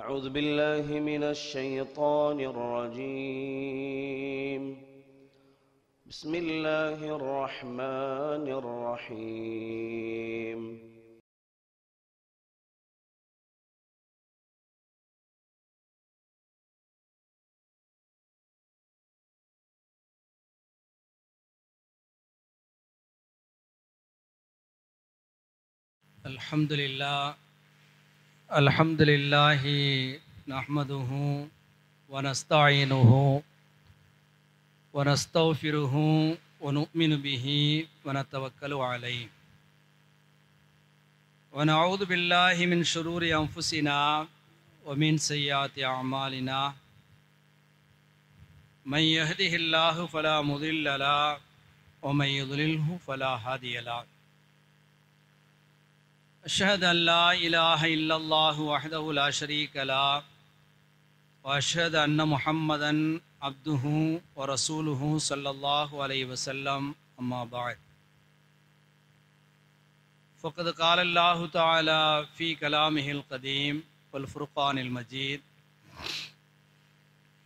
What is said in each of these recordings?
أعوذ بالله من الشيطان الرجيم. بسم الله الرحمن الرحيم. الحمد لله نحمده ونستعينه ونستغفره ونؤمن به ونتوكل عليه ونعوذ بالله من شرور أنفسنا ومن سيئات أعمالنا من يهده الله فلا مضل له ومن يضلله فلا هادي له. أشهد أن لا إله إلا الله وحده لا شريك له وأشهد أن محمدا عبده ورسوله صلى الله عليه وسلم. أما بعد، فقد قال الله تعالى في كلامه القديم والفرقان المجيد: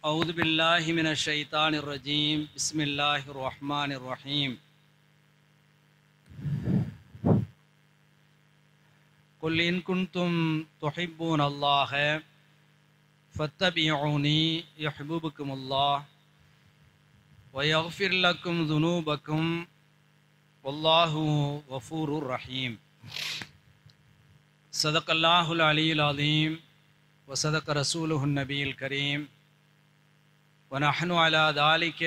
أعوذ بالله من الشيطان الرجيم. بسم الله الرحمن الرحيم. قل إن كنتم تحبون الله فاتبعوني يحببكم الله ويغفر لكم ذنوبكم والله غفور رحيم. صدق الله العلي العظيم وصدق رسوله النبي الكريم ونحن على ذلك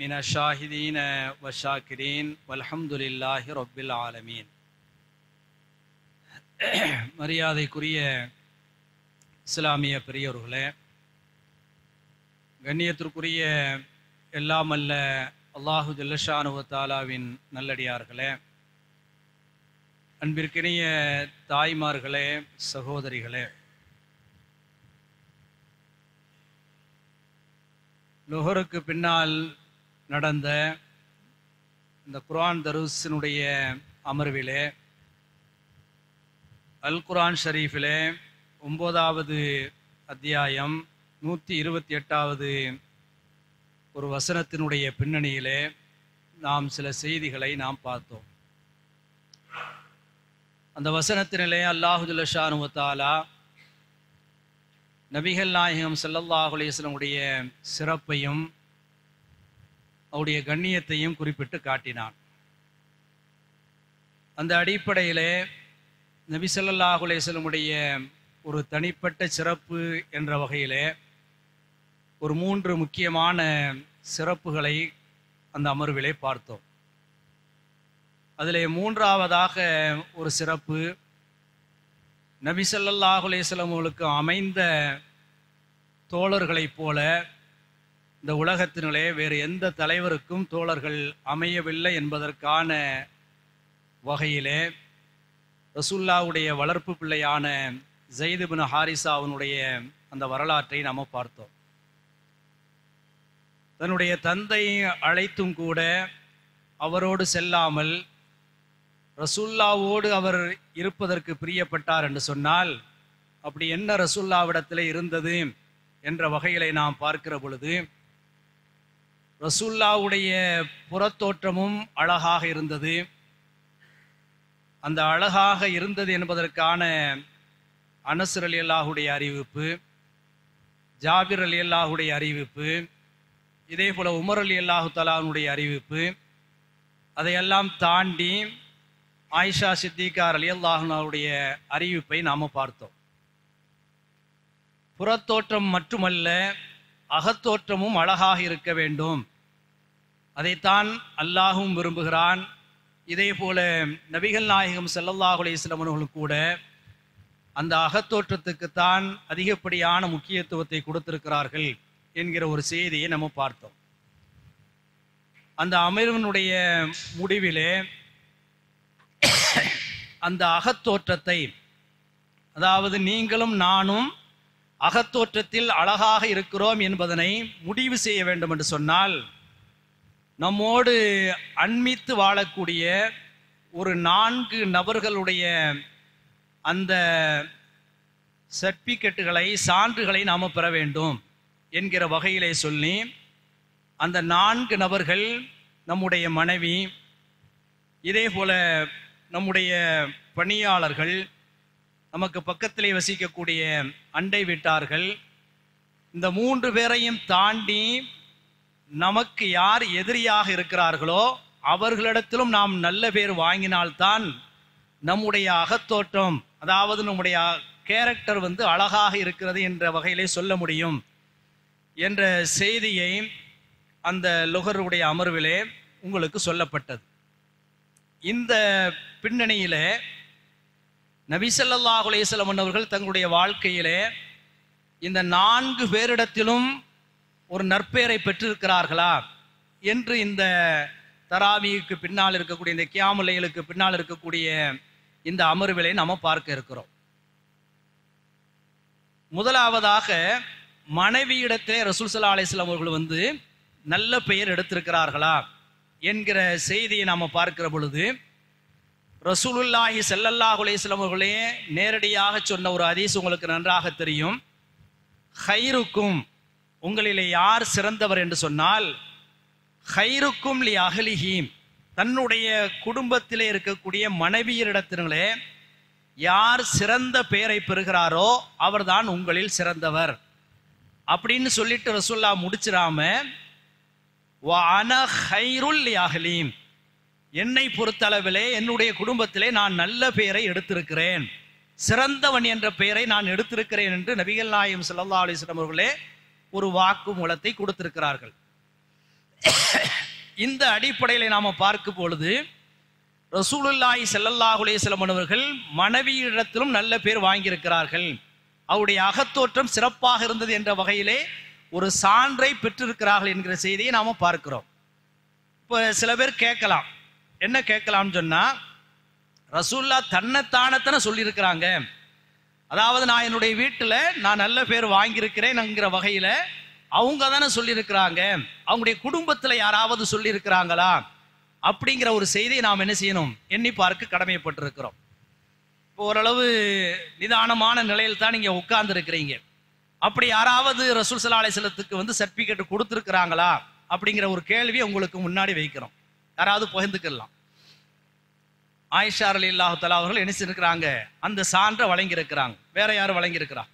من الشاهدين والشاكرين والحمد لله رب العالمين. மரியாதைக்குரிய இஸ்லாமிய பெரியோர்களே, கண்ணியத்திற்குரிய எல்லாம் அல்ல அல்லாஹு ஜல்லஷானு வ தஆலாவின் நல்லடியார்களே, அன்பிற்கினிய தாய்மார்களே, சகோதரிகளே, லுஹருக்கு பின்னால் நடந்த இந்த குர்ஆன் தருஸினுடைய அமர்விலே அல் குர்ஆன் ஷரீஃபிலே 9வது அத்தியாயம் 128வது ஒரு வசனத்தினுடைய பின்னணியிலே நாம் சில செய்திகளை நாம் பார்த்தோம். அந்த வசனத்தினிலே அல்லாஹு ஜல்லஷானு வ தஆலா நபிகள் நாயகம் ஸல்லல்லாஹு அலைஹி வஸல்லம் சிறப்பையும் அவருடைய கண்ணியத்தையும் குறிப்பிட்டு காட்டினான். அந்த அடிப்படையிலே நபி ஸல்லல்லாஹு அலைஹி வஸல்லம் ஒரு தனிப்பட்ட சிறப்பு என்ற வகையிலே ஒரு 3 முக்கியமான சிறப்புகளை அந்த அமர்விலே பார்த்தோம். அதிலே 3ஆவதாக ஒரு சிறப்பு, நபி ஸல்லல்லாஹு அலைஹி வஸல்லம் அவர்களுக்கு அமைந்த தோழர்களைப் போல இந்த உலகத்தினிலே வேறு எந்த தலைவருக்கும் தோழர்கள் அமையவில்லை என்பதற்கான வகையிலே ரசூலுல்லாஹ்வுடைய வளர்ப்பு பிள்ளையான ஸைத் இப்னு ஹாரிஸாவினுடைய அந்த வரலாற்றை நாம் பார்த்தோம். தன்னுடைய தந்தை அழைத்தும் கூட அவரோடு செல்லாமல் ரசூலுல்லாஹ்வோடு அவர் இருப்பதற்கு பிரியப்பட்டார் என்று சொன்னால், அப்படி என்ன ரசூலுல்லாஹ்விடத்தில் இருந்தது என்ற வகையிலே நாம் பார்க்கிற பொழுது, ரசூலுல்லாஹ்வுடைய புறத்தோற்றமும் அழகாக இருந்தது. அந்த அழகாக இருந்தது என்பதற்கான அனஸ் ரலியல்லாஹுடைய அறிவிப்பு, ஜாபிர் ரலியல்லாஹுடைய அறிவிப்பு, இதே போல உமர் ரலியல்லாஹு தஆலாவுடைய அறிவிப்பு, அதையெல்லாம் தாண்டி ஆயிஷா சித்திகா ரலியல்லாஹு அன்ஹாவுடைய அறிவிப்பை நாம் பார்த்தோம். புறத்தோற்றம் மட்டுமல்ல, அகத்தோற்றமும் அழகாக இருக்க வேண்டும். அதைத்தான் அல்லாஹும் விரும்புகிறான். இதே போல நபிகள் நாயகம் ஸல்லல்லாஹு அலைஹி வஸல்லம் அவர்கள் கூட அந்த அகத்தோற்றத்துக்குத்தான் அதிகப்படியான முக்கியத்துவத்தை கொடுத்திருக்கிறார்கள் என்கிற ஒரு செய்தியை நம்ம பார்த்தோம். அந்த அமர்வினுடைய முடிவிலே அந்த அகத்தோற்றத்தை, அதாவது நீங்களும் நானும் அகத்தோற்றத்தில் அழகாக இருக்கிறோம் என்பதனை முடிவு செய்ய வேண்டும் என்று சொன்னால், நம்மோடு அண்மித்து வாழக்கூடிய ஒரு 4 நபர்களுடைய அந்த சர்டிபிகேட்டுகளை, சான்றுகளை நாம் பெற வேண்டும் என்கிற வகையிலே சொல்லி அந்த 4 நபர்கள், நம்முடைய மனைவி, இதே போல நம்முடைய பணியாளர்கள், நமக்கு பக்கத்திலே வசிக்கக்கூடிய அண்டை வீட்டார்கள், இந்த 3 பேரையும் தாண்டி நமக்கு யார் எதிரியாக இருக்கிறார்களோ அவர்களிடத்திலும் நாம் நல்ல பேர் வாங்கினால்தான் நம்முடைய அகத்தோற்றம், அதாவது நம்முடைய கேரக்டர் அழகாக இருக்கிறது என்ற வகையிலே சொல்ல முடியும் என்ற செய்தியை அந்த லுகருடைய அமர்விலே உங்களுக்கு சொல்லப்பட்டது. இந்த பின்னணியிலே நபி ஸல்லல்லாஹு அலைஹி வஸல்லம் அவர்கள் தங்களுடைய வாழ்க்கையிலே இந்த 4 பேரிடத்திலும் ஒரு நற்பெயரை பெற்றிருக்கிறார்களா என்று இந்த தராவிக்கு பின்னால் இருக்கக்கூடிய, இந்த கியாமுல் லைலுக்கு பின்னால் இருக்கக்கூடிய இந்த அமர்விலே நாம் பார்க்க இருக்கிறோம். முதலாவதாக மனைவியிடத்திலே ரசூல் ஸல்லல்லாஹு அலைஹி வஸல்லம் அவர்கள் நல்ல பெயர் எடுத்திருக்கிறார்களா என்கிற செய்தியை நாம் பார்க்கிற பொழுது, ரசூலுல்லாஹி ஸல்லல்லாஹு அலைஹி வஸல்லம் அவர்களே நேரடியாக சொன்ன ஒரு ஹதீஸ் உங்களுக்கு நன்றாக தெரியும். ஹைருக்கும், உங்களிலே யார் சிறந்தவர் என்று சொன்னால், ஹைருக்கும் லி அஹ்லிஹி, தன்னுடைய குடும்பத்திலே இருக்கக்கூடிய மனைவியரிடத்திலே யார் சிறந்த பெயரை பெறுகிறாரோ அவர்தான் உங்களில் சிறந்தவர் அப்படின்னு சொல்லிட்டு ரசூல்லா முடிச்சிடாம, வ அன ஹைருல் லி அஹ்லி, என்னை பொறுத்தளவிலே என்னுடைய குடும்பத்திலே நான் நல்ல பெயரை எடுத்திருக்கிறேன், சிறந்தவன் என்ற பெயரை நான் எடுத்திருக்கிறேன் என்று நபிகள் நாயகம் ஸல்லல்லாஹு அலைஹி வஸல்லம் அவர்களே ஒரு வாக்குமூலத்தை கொடுத்திருக்கிறார்கள். இந்த அடிப்படையில் நாம பார்க்கும் பொழுது ரசூலுல்லாஹி ஸல்லல்லாஹு அலைஹி வஸல்லம் அவர்கள் மனைவியிடத்திலும் நல்ல பேர் வாங்கியிருக்கிறார்கள், அவருடைய அகத்தோற்றம் சிறப்பாக இருந்தது என்ற வகையிலே ஒரு சான்றை பெற்றிருக்கிறார்கள் என்கிற செய்தியை நாம பார்க்கிறோம். இப்போ சில பேர் கேட்கலாம், என்ன கேட்கலாம்னு சொன்னா, ரசூல்லா தன்னைத்தானத்தானே சொல்லியிருக்கிறாங்க, அதாவது நான் என்னுடைய வீட்டில் நான் நல்ல பேர் வாங்கியிருக்கிறேன்ங்கிற வகையில் அவங்க தானே சொல்லியிருக்கிறாங்க, அவங்களுடைய குடும்பத்தில் யாராவது சொல்லியிருக்கிறாங்களா அப்படிங்கிற ஒரு செய்தியை நாம் என்ன செய்யணும், எண்ணி பார்க்க கடமைப்பட்டிருக்கிறோம். இப்போ ஓரளவு நிதானமான நிலையில் தான் நீங்கள் உட்கார்ந்து இருக்கிறீங்க. அப்படி யாராவது ரசூல் ஸல்லல்லாஹு அலைஹி வஸல்லத்துக்கு சர்டிபிகேட் கொடுத்துருக்குறாங்களா அப்படிங்கிற ஒரு கேள்வியை உங்களுக்கு முன்னாடி வைக்கிறோம். யாராவது பகிர்ந்துக்கலாம். ஆயிஷா ரலியல்லாஹு தஆலா அவர்கள் என்ன செஞ்சிருக்கிறாங்க, அந்த சான்றை வழங்கி இருக்கிறாங்க. வேற யாரும் வழங்கி இருக்கிறா?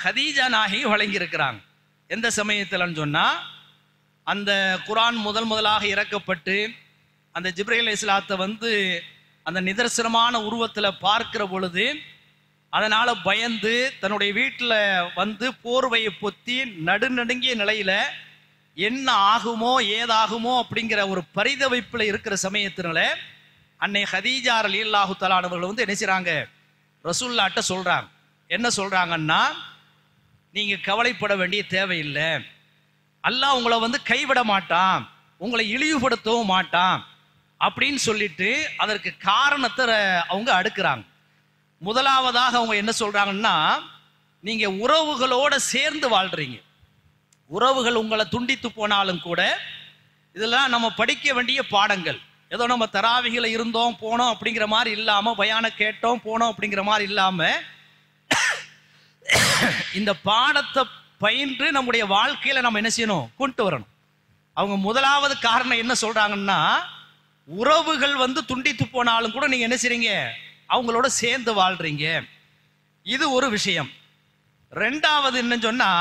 ஹதீஜா நாயகி வழங்கி இருக்கிறாங்க. எந்த சமயத்தில்னு சொன்னா, அந்த குர்ஆன் முதலாக இறக்கப்பட்டு அந்த ஜிப்ரீல் அலைஹிஸ்ஸலாத்தை அந்த நிதர்சனமான உருவத்தில் பார்க்கிற பொழுது அதனால பயந்து தன்னுடைய வீட்டில் போர்வையை பொத்தி நடுநடுங்கிய நிலையில என்ன ஆகுமோ ஏதாகுமோ அப்படிங்கிற ஒரு பரிதவிப்பில் இருக்கிற சமயத்தினால அன்னை ஹதீஜா ரலியல்லாஹு தஆலா அவர்கள் என்ன செய்றாங்க, ரசூலுல்லாஹ்ட்ட சொல்றாங்க. என்ன சொல்றாங்கன்னா, நீங்க கவலைப்பட வேண்டிய தேவையில்லை, அல்லாஹ் உங்களை கைவிட மாட்டான், உங்களை இழிவுபடுத்தவும் மாட்டான் அப்படின்னு சொல்லிட்டு அதற்கு காரணத்தை அவங்க அடுக்குறாங்க. முதலாவதாக அவங்க என்ன சொல்றாங்கன்னா, நீங்க உறவுகளோட சேர்ந்து வாழ்றீங்க, உறவுகள் உங்களை துண்டித்து போனாலும் கூட இதெல்லாம் நம்ம படிக்க வேண்டிய பாடங்கள். ஏதோ நம்ம தராவிகளை இருந்தோம் போனோம் அப்படிங்கிற மாதிரி இல்லாம, பயான கேட்டோம் போனோம் அப்படிங்கிற மாதிரி இல்லாம, இந்த பாடத்தை பயின்று நம்முடைய வாழ்க்கையில நம்ம என்ன செய்யணும், கொண்டு வரணும். அவங்க முதலாவது காரணம் என்ன சொல்றாங்கன்னா, உறவுகள் துண்டித்து போனாலும் கூட நீங்க என்ன செய்றீங்க, அவங்களோட சேர்ந்து வாழ்றீங்க. இது ஒரு விஷயம். ரெண்டாவது என்ன சொன்னா,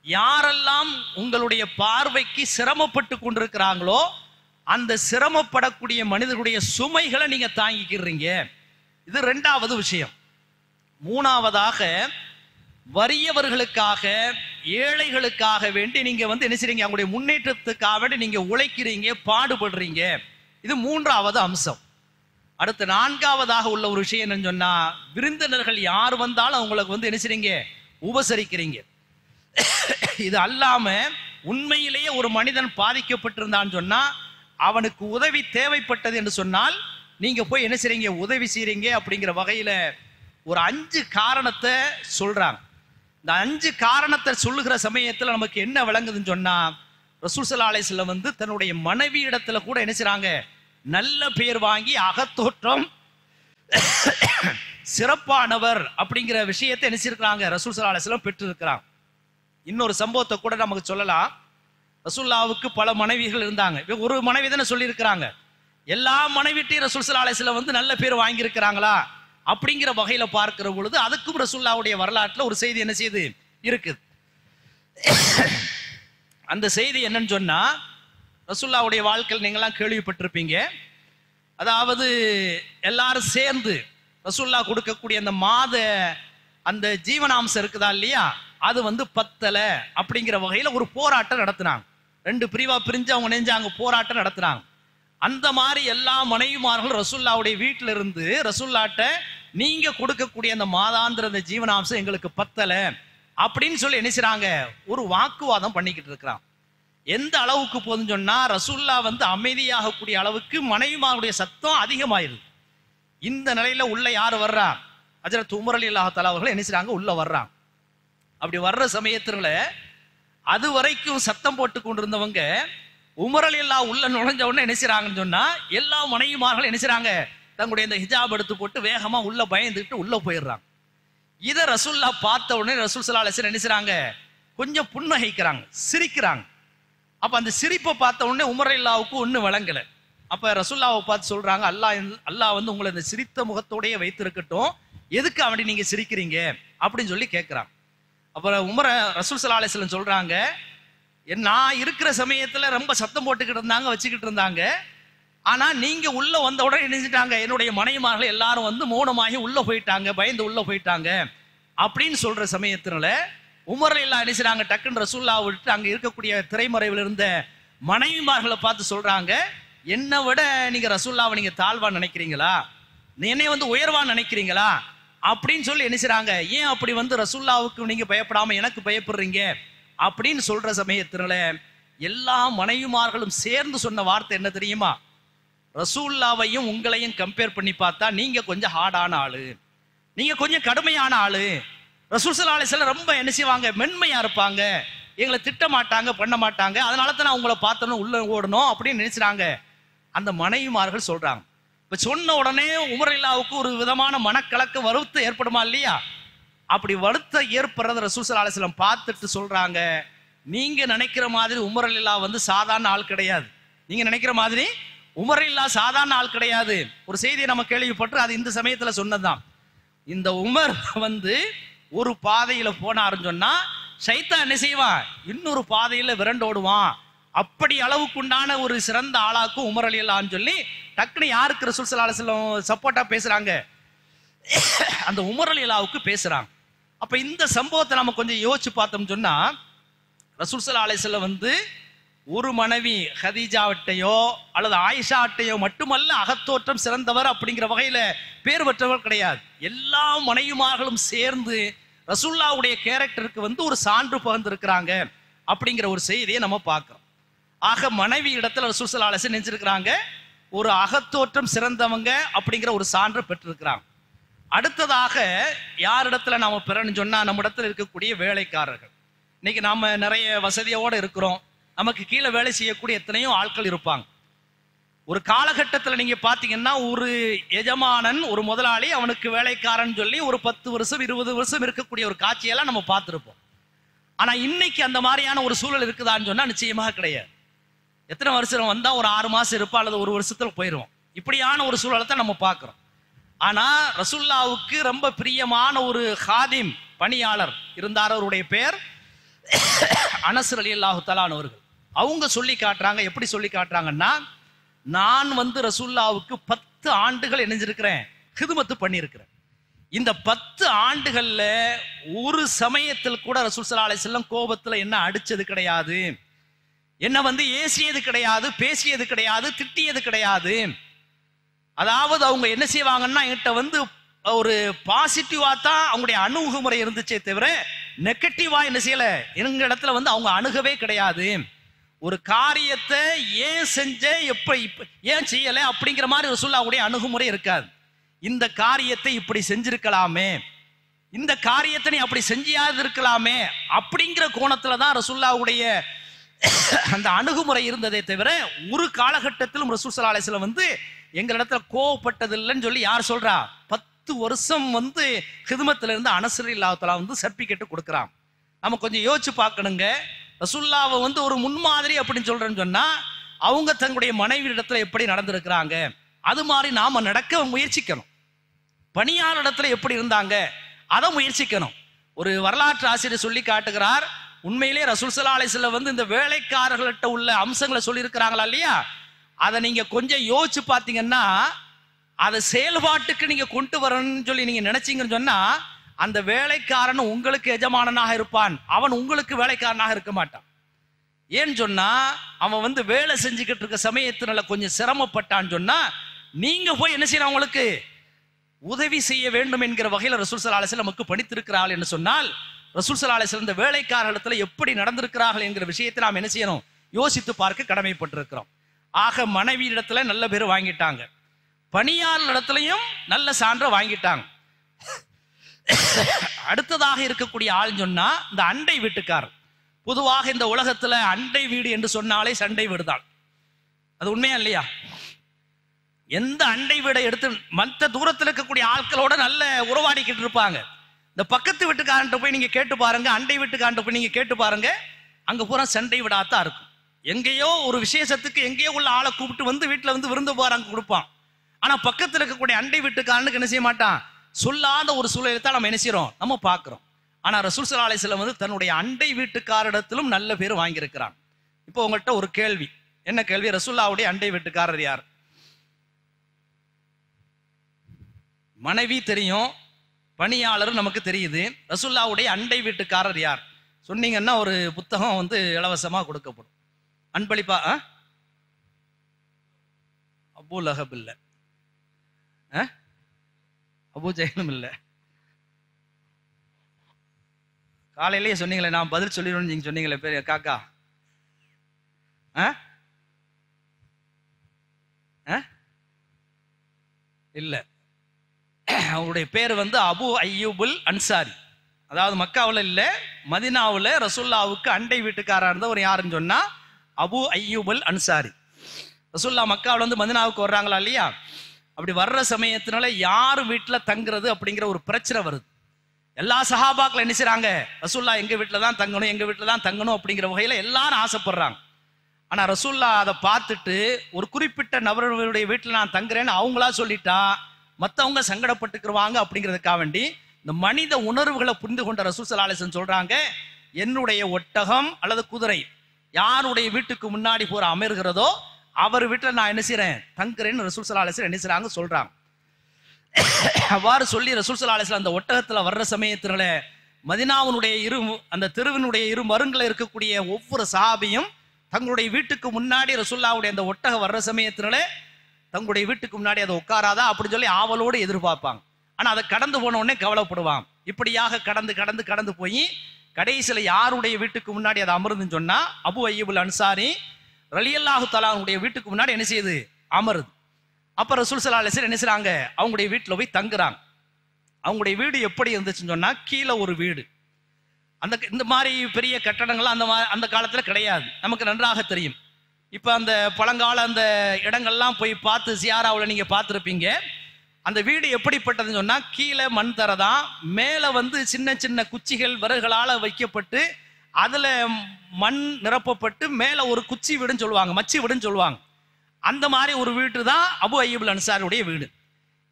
யாரெல்லாம் உங்களுடைய பார்வைக்கு சிரமப்பட்டு கொண்டிருக்கிறாங்களோ அந்த சிரமப்படக்கூடிய மனிதர்களுடைய சுமைகளை நீங்க தாங்கிக்கிறீங்க. இது ரெண்டாவது விஷயம். மூணாவதாக, வறியவர்களுக்காக ஏழைகளுக்காக வேண்டி நீங்க என்ன செய்றீங்க, அவங்களுடைய முன்னேற்றத்துக்காக வேண்டி நீங்க உழைக்கிறீங்க, பாடுபடுறீங்க. இது மூன்றாவது அம்சம். அடுத்து நான்காவதாக உள்ள ஒரு விஷயம் என்னன்னு சொன்னா, விருந்தினர்கள் யார் வந்தாலும் அவங்களுக்கு என்ன செய்றீங்க, உபசரிக்கிறீங்க. இது அல்லாம உண்மையிலேயே ஒரு மனிதன் பாதிக்கப்பட்டிருந்தான்னு சொன்னா, அவனுக்கு உதவி தேவைப்பட்டது என்று சொன்னால் நீங்க போய் என்ன செய்றீங்க, உதவி செய்றீங்க. அப்படிங்கிற வகையில ஒரு 5 காரணத்தை சொல்றாங்க. இந்த 5 காரணத்தை சொல்லுகிற சமயத்துல நமக்கு என்ன விளங்குதுன்னு சொன்னா, ரசூல் ஸல்லல்லாஹு அலைஹி வஸல்லம் தன்னுடைய மனைவி இடத்துல கூட என்ன செய்றாங்க, நல்ல பேர் வாங்கி அகத்தோற்றம் சிறப்பானவர் அப்படிங்கிற விஷயத்தை நினைச்சிருக்கிறாங்க ரசூல் ஸல்லல்லாஹு அலைஹி வஸல்லம் பெற்று இருக்கிறாங்க. இன்னொரு சம்பவத்தை கூட நமக்கு சொல்லலாம். ரசூலுல்லாவுக்கு பல மனைவிகள் இருந்தாங்க. ஒரு மனைவி தானே சொல்லி இருக்கிறாங்க. எல்லா மனைவிட்டையும் ரசூல் ஸல்லல்லாஹு அலைஹி வஸல்லம் வந்து நல்ல பேர் வாங்கி இருக்கிறாங்களா அப்படிங்கிற வகையில பார்க்கிற பொழுது அதுக்கும் ரசூலுல்லாவுடைய வரலாற்றுல ஒரு செய்தி என்ன செய்யுது இருக்குது. அந்த செய்தி என்னன்னு சொன்னா, ரசூலுல்லாவுடைய வாழ்க்கையில் நீங்களாம் கேள்விப்பட்டிருப்பீங்க. அதாவது எல்லாரும் சேர்ந்து ரசூலுல்லாஹ் கொடுக்கக்கூடிய அந்த மாத அந்த ஜீவனாம்சம் இருக்குதா இல்லையா, அது வந்து பத்தல அப்படிங்கிற வகையில ஒரு போராட்டம் நடத்தினாங்க. 2 பிரிவா பிரிஞ்சு அவங்க நெஞ்சாங்க போராட்டம் நடத்தினாங்க. அந்த மாதிரி எல்லா மனைவிமார்களும் ரசூலுல்லாவுடைய வீட்டில இருந்து ரசூலுல்லாட்ட நீங்க கொடுக்கக்கூடிய அந்த மாதாந்திர அந்த ஜீவனாம்சம் எங்களுக்கு பத்தல அப்படின்னு சொல்லி நினைச்சாங்க. ஒரு வாக்குவாதம் பண்ணிக்கிட்டு இருக்கிறான். எந்த அளவுக்கு போதுன்னு சொன்னா, ரசூலுல்லாஹ் வந்து அமைதியாக கூடிய அளவுக்கு மனைவிமாருடைய சத்தம் அதிகமாயிருது. இந்த நிலையில உள்ள யாரு வர்றா, ஹஜ்ரத் உமர் ரலியல்லாஹு தஆலா அவர்கள் என்ன செய்றாங்க, உள்ள வர்றாங்க. அப்படி வர்ற சமயத்துல அது வரைக்கும் சத்தம் போட்டு கொண்டிருந்தவங்க உமர் ரலியல்லாஹு உள்ள நுழைஞ்ச உடனே என்ன செய்றாங்கன்னு சொன்னா, எல்லா மனைவிமார்களும் என்ன செய்றாங்க, தங்களுடைய இந்த ஹிஜாப் எடுத்து போட்டு வேகமா உள்ள பயந்துட்டு உள்ள போயிடுறாங்க. இதை ரசூலுல்லாஹ் பார்த்த உடனே ரசூல் ஸல்லல்லாஹு அலைஹி வஸல்லம் என்ன செய்றாங்க, கொஞ்சம் புன்னகைக்கிறாங்க, சிரிக்கிறாங்க. அப்ப அந்த சிரிப்பை பார்த்த உடனே உமர் ரலியல்லாஹுக்கு ஒன்றும் விளங்கல. அப்ப ரசூலுல்லாஹை பார்த்து சொல்றாங்க, அல்லாஹ் வந்து உங்களை இந்த சிரித்த முகத்தோடயே வைத்திருக்கட்டும், எதுக்கு அப்படி நீங்க சிரிக்கிறீங்க அப்படின்னு சொல்லி கேட்கிறாங்க. அப்ப ரசூல் ஸல்லல்லாஹு அலைஹி வஸல்லம் சொல்றாங்க, நான் இருக்கிற சமயத்துல ரொம்ப சத்தம் போட்டுக்கிட்டு இருந்தாங்க, வச்சுக்கிட்டு இருந்தாங்க. ஆனா நீங்க உள்ள வந்த உடனே நினைச்சிட்டாங்க, என்னுடைய மனைவிமார்கள் எல்லாரும் வந்து மௌனமாகி உள்ள போயிட்டாங்க, பயந்து உள்ள போயிட்டாங்க அப்படின்னு சொல்ற சமயத்துல உமர் ரலியல்லாஹு அன்ஹு நினைச்சாங்க, டக்குன்னு ரசூலுல்லாஹ் விட்டு அங்க இருக்கக்கூடிய திரைமறைவில் இருந்த மனைவிமார்களை பார்த்து சொல்றாங்க, என்னை விட நீங்க ரசூலுல்லாஹ்வை நீங்க தாழ்வா நினைக்கிறீங்களா, என்னை வந்து உயர்வா நினைக்கிறீங்களா அப்படின்னு சொல்லி நினைச்சாங்க. ஏன் அப்படி வந்து ரசூலுல்லாஹ்வுக்கு நீங்க பயப்படாம எனக்கு பயப்படுறீங்க அப்படின்னு சொல்ற சமயத்துல எல்லா மனைவிமார்களும் சேர்ந்து சொன்ன வார்த்தை என்ன தெரியுமா, ரசூலுல்லாஹ்வையும் உங்களையும் கம்பேர் பண்ணி பார்த்தா நீங்க கொஞ்சம் ஹார்டான ஆளு, நீங்க கொஞ்சம் கடுமையான ஆளு. ரசூல் ஸல்லல்லாஹு அலைஹி வஸல்லம் ரொம்ப என்ன செய்வாங்க, மென்மையா இருப்பாங்க, எங்களை திட்ட மாட்டாங்க, பண்ண மாட்டாங்க, அதனால தான் நான் உங்களை பார்த்தோன்னு உள்ள ஓடணும் அப்படின்னு நினைச்சாங்க. அந்த மனைவிமார்கள் சொல்றாங்க. இப்ப சொன்ன உடனே உமர் ரலியல்லாஹுக்கு ஒரு விதமான மனக்கலக்க வருத்தம் ஏற்படுமா இல்லையா? அப்படி வருத்தம் ஏற்படுறத ரசூல் ஸல்லல்லாஹு அலைஹி வஸல்லம் பார்த்துட்டு சொல்றாங்க, நீங்க நினைக்கிற மாதிரி உமர் ரலியல்லாஹு வந்து சாதாரண ஆள் கிடையாது. நீங்க நினைக்கிற மாதிரி உமர் ரலியல்லாஹு சாதாரண ஆள் கிடையாது. ஒரு செய்தியை நம்ம கேள்விப்பட்டு அது இந்த சமயத்துல சொன்னதுதான். இந்த உமர் வந்து ஒரு பாதையில போனாருன்னு சொன்னா ஷைத்தான் என்ன செய்வான், இன்னொரு பாதையில விரண்டோடுவான். அப்படி அளவுக்குண்டான ஒரு சிறந்த ஆளாக்கும் உமர் ரலியல்லாஹுன்னு சொல்லி டக்குனு யாருக்கு ரசூல் ஸல்லல்லாஹு அலைஹி வஸல்லம் சப்போர்ட்டா பேசுறாங்க, அந்த உமர் ரலியல்லாஹுக்கு பேசுறாங்க. அப்ப இந்த சம்பவத்தை நம்ம கொஞ்சம் யோசிச்சு பார்த்தோம் சொன்னா, ரசூல் ஸல்லல்லாஹு அலைஹி வஸல்லம் வந்து ஒரு மனைவி ஹதீஜாவட்டையோ அல்லது ஆயிஷாட்டையோ மட்டுமல்ல அகத்தோற்றம் சிறந்தவர் அப்படிங்கிற வகையில பேர் பெற்றவர் கிடையாது. எல்லா மனைவிமார்களும் சேர்ந்து ரசூலுல்லாஹ்வுடைய கேரக்டருக்கு வந்து ஒரு சான்று பகிர்ந்திருக்கிறாங்க அப்படிங்கிற ஒரு செய்தியை நம்ம பார்க்கிறோம். ஆக மனைவி இடத்துல ரசூல் ஸல்லல்லாஹு அலைஹி வஸல்லம் நினைச்சிருக்கிறாங்க, ஒரு அகத்தோற்றம் சிறந்தவங்க அப்படிங்கிற ஒரு சான்று பெற்றிருக்கிறாங்க. அடுத்ததாக யாரிடத்துல நாம பெறணும் சொன்னா, நம்ம இடத்துல இருக்கக்கூடிய வேலைக்காரர்கள். இன்னைக்கு நாம நிறைய வசதியோட இருக்கிறோம், நமக்கு கீழே வேலை செய்யக்கூடிய எத்தனையோ ஆட்கள் இருப்பாங்க. ஒரு காலகட்டத்தில் நீங்க பாத்தீங்கன்னா, ஒரு எஜமானன் ஒரு முதலாளி அவனுக்கு வேலைக்காரன் சொல்லி ஒரு 10 வருஷம் 20 வருஷம் இருக்கக்கூடிய ஒரு காட்சியெல்லாம் நம்ம பார்த்திருப்போம். ஆனா இன்னைக்கு அந்த மாதிரியான ஒரு சூழல் இருக்குதான்னு சொன்னா நிச்சயமாக கிடையாது. எத்தனை வருஷம் வந்தா ஒரு 6 மாசம் இருப்பா அல்லது 1 வருஷத்துல போயிடும். இப்படியான ஒரு சூழலை தான் நம்ம பார்க்கிறோம். ஆனா ரசூலுல்லாஹ்வுக்கு ரொம்ப பிரியமான ஒரு ஹாதிம் பணியாளர் இருந்தார். அவருடைய பேர் அனஸ் ரலியல்லாஹு தஆலா அவர்கள். அவங்க சொல்லி காட்டுறாங்க. எப்படி சொல்லி காட்டுறாங்கன்னா, நான் வந்து ரசூலுல்லாஹ்வுக்கு 10 ஆண்டுகள் இணைஞ்சிருக்கிறேன், ஹிதுமத்து பண்ணியிருக்கிறேன். இந்த 10 ஆண்டுகள்ல ஒரு சமயத்தில் கூட ரசூல் ஸல்லல்லாஹு அலைஹி வஸல்லம் கோபத்துல என்ன அடிச்சது கிடையாது, என்ன வந்து ஏசியது கிடையாது, பேசியது கிடையாது, திட்டியது கிடையாது. அதாவது அவங்க என்ன செய்வாங்கன்னா, என்கிட்ட வந்து ஒரு பாசிட்டிவா தான் அவங்களுடைய அணுகுமுறை இருந்துச்சே தவிர நெகட்டிவா என்ன செய்யல, எங்க இடத்துல வந்து அவங்க அணுகவே கிடையாது. ஒரு காரியத்தை ஏன் செஞ்ச, எப்ப ஏன் செய்யல அப்படிங்கிற மாதிரி ரசூலுல்லாஹ்வுடைய அணுகுமுறை இருக்காது. இந்த காரியத்தை இப்படி செஞ்சிருக்கலாமே, இந்த காரியத்தை நீ அப்படி செஞ்சியாது இருக்கலாமே அப்படிங்கிற கோணத்துல தான் ரசூலுல்லாஹ்வுடைய அந்த அணுகுமுறை இருந்ததே தவிர ஒரு காலகட்டத்திலும் ரசூல் ஸல்லல்லாஹு அலைஹி வஸல்லம் வந்து எங்களிடத்துல கோவப்பட்டதில்லைன்னு சொல்லி யார் சொல்றா? 10 வருஷம் வந்து ஹிதுமத்துல இருந்து அனஸ் ரலியல்லாஹு தஆலா வந்து சர்டிபிகேட் கொடுக்குறான். நம்ம கொஞ்சம் யோசிச்சு பார்க்கணுங்க. ரசூலுல்லாஹ்வை வந்து ஒரு முன்மாதிரி அப்படின்னு சொல்றேன்னு சொன்னா அவங்க தங்களுடைய மனைவி இடத்துல எப்படி நடந்திருக்கிறாங்க, அது மாதிரி நாம நடக்க முயற்சிக்கணும். பணியாளர் இடத்துல எப்படி இருந்தாங்க அதை முயற்சிக்கணும். ஒரு வரலாற்று ஆசிரியர் சொல்லி காட்டுகிறார், உண்மையிலே ரசூல் ஸல்லல்லாஹு அலைஹி வஸல்லம் வந்து இந்த வேலைக்காரர்கள்ட்ட உள்ள அம்சங்களை சொல்லி இருக்கிறாங்களா இல்லையா, அதை நீங்க கொஞ்சம் யோசிச்சு பார்த்தீங்கன்னா அதை செயல்பாட்டுக்கு நீங்க கொண்டு வரணும்னு சொல்லி நீங்க நினைச்சீங்கன்னு சொன்னா அந்த வேலைக்காரன் உங்களுக்கு எஜமானனாக இருப்பான், அவன் உங்களுக்கு வேலைக்காரனாக இருக்க மாட்டான். ஏன்னு சொன்னா அவன் வந்து வேலை செஞ்சுக்கிட்டு இருக்க சமயத்தினால கொஞ்சம் சிரமப்பட்டான்னு சொன்னா நீங்க போய் என்ன செய்யணும், அவங்களுக்கு உதவி செய்ய வேண்டும் என்கிற வகையில் ரசூல் ஸல்லல்லாஹு அலைஹி வஸல்லம் நமக்கு படித்திருக்கிறார்கள் என்று சொன்னால் ரசூல் ஸல்லல்லாஹு அலைஹி வஸல்லம் இந்த வேலைக்காரர்களிடத்துல எப்படி நடந்திருக்கிறார்கள் என்கிற விஷயத்தை நாம் என்ன செய்யணும், யோசித்து பார்க்க கடமைப்பட்டிருக்கிறோம். ஆக மனைவி இடத்துல நல்ல பேர் வாங்கிட்டாங்க, பணியாளர் இடத்துலையும் நல்ல சான்ற வாங்கிட்டாங்க. அடுத்ததாக இருக்கக்கூடிய ஆள் சொன்னா இந்த அண்டை வீட்டுக்காரர். பொதுவாக இந்த உலகத்துல அண்டை வீடு என்று சொன்னாலே சண்டை வீடு தான். அது உண்மையா இல்லையா? எந்த அண்டை வீடை எடுத்து மற்ற தூரத்தில் இருக்கக்கூடிய ஆட்களோட நல்ல உறவாடிக்கிட்டு இருப்பாங்க. இந்த பக்கத்து வீட்டுக்காரன்ட்ட போய் நீங்க கேட்டு பாருங்க, அண்டை வீட்டுக்காரன்ட்ட போய் நீங்க கேட்டு பாருங்க, அங்க பூரா சண்டை விடாத்தான் இருக்கும். எங்கேயோ ஒரு விசேஷத்துக்கு எங்கேயோ உள்ள ஆளை கூப்பிட்டு வந்து வீட்டுல வந்து விருந்து போறாங்க கொடுப்பான். ஆனா பக்கத்துல இருக்கக்கூடிய அண்டை வீட்டுக்காரனுக்கு என்ன செய்ய மாட்டான், சொல்லாத ஒரு சூழலை தான் நம்ம என்ன செய்யறோம், நம்ம பார்க்கிறோம். ஆனா ரசூல் ஸல்லல்லாஹு அலைஹி வஸல்லம் வந்து தன்னுடைய அண்டை வீட்டுக்காரிடத்திலும் நல்ல பேர் வாங்கியிருக்கிறான். இப்போ உங்கள்கிட்ட ஒரு கேள்வி, என்ன கேள்வி? ரசூலுல்லாஹ்வுடைய அண்டை வீட்டுக்காரர் யார்? மனைவி தெரியும், பணியாளர் நமக்கு தெரியுது, ரசூலுல்லாஹ்வுடைய அண்டை வீட்டுக்காரர் யார் சொன்னீங்கன்னா ஒரு புத்தகம் வந்து இலவசமா கொடுக்கப்படும். அன்பளிப்பா? அபூ லஹப் இல்ல, அபூ ஜஹலும் இல்ல. காலையிலேயே சொன்னீங்களே நான் பதில் சொல்லிடணும்னு நீங்க சொன்னீங்களே பேர் காக்கா, இல்ல, அவருடைய பேர் வந்து அபு அய்யூபுல் அன்சாரி. அதாவது மக்காவில் இல்ல, மதினாவில் ரசூலுல்லாஹ்வுக்கு அண்டை வீட்டுக்காரா இருந்த ஒரு யாருன்னு சொன்னா அபு அய்யூபுல் அன்சாரி. ரசூலுல்லாஹ் மக்காவில் வந்து மதினாவுக்கு வர்றாங்களா இல்லையா, அப்படி வர்ற சமயத்தினால யார் வீட்டுல தங்குறது அப்படிங்கிற ஒரு பிரச்சனை வருது. எல்லா சஹாபாக்கள் என்ன செய்றாங்க, ரசூலுல்லாஹ் எங்க வீட்டுல தான் தங்கணும், எங்க வீட்டுல தான் தங்கணும் அப்படிங்கிற வகையில எல்லாரும் ஆசைப்படுறாங்க. ஆனா ரசூலுல்லாஹ் அதை பார்த்துட்டு ஒரு குறிப்பிட்ட நபர்களுடைய வீட்டுல நான் தங்குறேன்னு அவங்களா சொல்லிட்டா மற்றவங்க சங்கடப்பட்டுக்குருவாங்க அப்படிங்கிறதுக்காக வேண்டி இந்த மனித உணர்வுகளை புரிந்து கொண்ட ரசூல் ஸல்லல்லாஹு அலைஹி வஸல்லம் சொல்றாங்க, என்னுடைய ஒட்டகம் அல்லது குதிரை யாருடைய வீட்டுக்கு முன்னாடி போற அமர்கிறதோ அவர் வீட்டுல நான் என்ன செய்யறேன், தங்குறேன்னு ரசூல் ஸல்லல்லாஹு அலைஹி வஸல்லம் என்ன செய்றாங்க சொல்றாங்க. அவ்வாறு சொல்லி ரசூல் ஸல்லல்லாஹு அலைஹி வஸல்லம் அந்த ஒட்டகத்துல வர்ற சமயத்தினால மதினாவுடைய அந்த தெருவினுடைய இரு மருங்கில் இருக்கக்கூடிய ஒவ்வொரு சஹாபியும் தங்களுடைய வீட்டுக்கு முன்னாடி ரசூலுல்லாஹ்வுடைய அந்த ஒட்டகம் வர்ற சமயத்தினால தங்களுடைய வீட்டுக்கு முன்னாடி அதை உட்காராதா அப்படின்னு சொல்லி ஆவலோடு எதிர்பார்ப்பாங்க. ஆனா அதை கடந்து போன உடனே கவலைப்படுவாங்க. இப்படியாக கடந்து கடந்து கடந்து போய் கடைசியில யாருடைய வீட்டுக்கு முன்னாடி அதை அமருதுன்னு சொன்னா அபு அய்யூபுல் அன்சாரி ரலியல்லாஹு தஆலாவுடைய வீட்டுக்கு முன்னாடி என்ன செய்யுது, அமருது. அப்ப ரசூல் ஸல்லல்லாஹு அலைஹி வஸல்லம் என்ன செய்றாங்க, அவங்களுடைய வீட்டுல போய் தங்குறாங்க. அவங்களுடைய வீடு எப்படி இருந்துச்சுன்னு சொன்னா கீழே ஒரு வீடு. இந்த மாதிரி பெரிய கட்டடங்கள் அந்த காலத்துல கிடையாது, நமக்கு நன்றாக தெரியும். இப்ப அந்த பழங்கால அந்த இடங்கள்லாம் போய் பார்த்து ஜியாராவில் நீங்க பார்த்துருப்பீங்க. அந்த வீடு எப்படிப்பட்டதுன்னு சொன்னா கீழே மண் தரதான், மேல வந்து சின்ன சின்ன குச்சிகள் விறகுகளால வைக்கப்பட்டு அதுல மண் நிரப்பப்பட்டு மேல ஒரு குச்சி வீடுன்னு சொல்லுவாங்க, மச்சி வீடுன்னு சொல்லுவாங்க. அந்த மாதிரி ஒரு வீட்டு தான் அபு அய்யூபுல் அன்சாரியுடைய வீடு.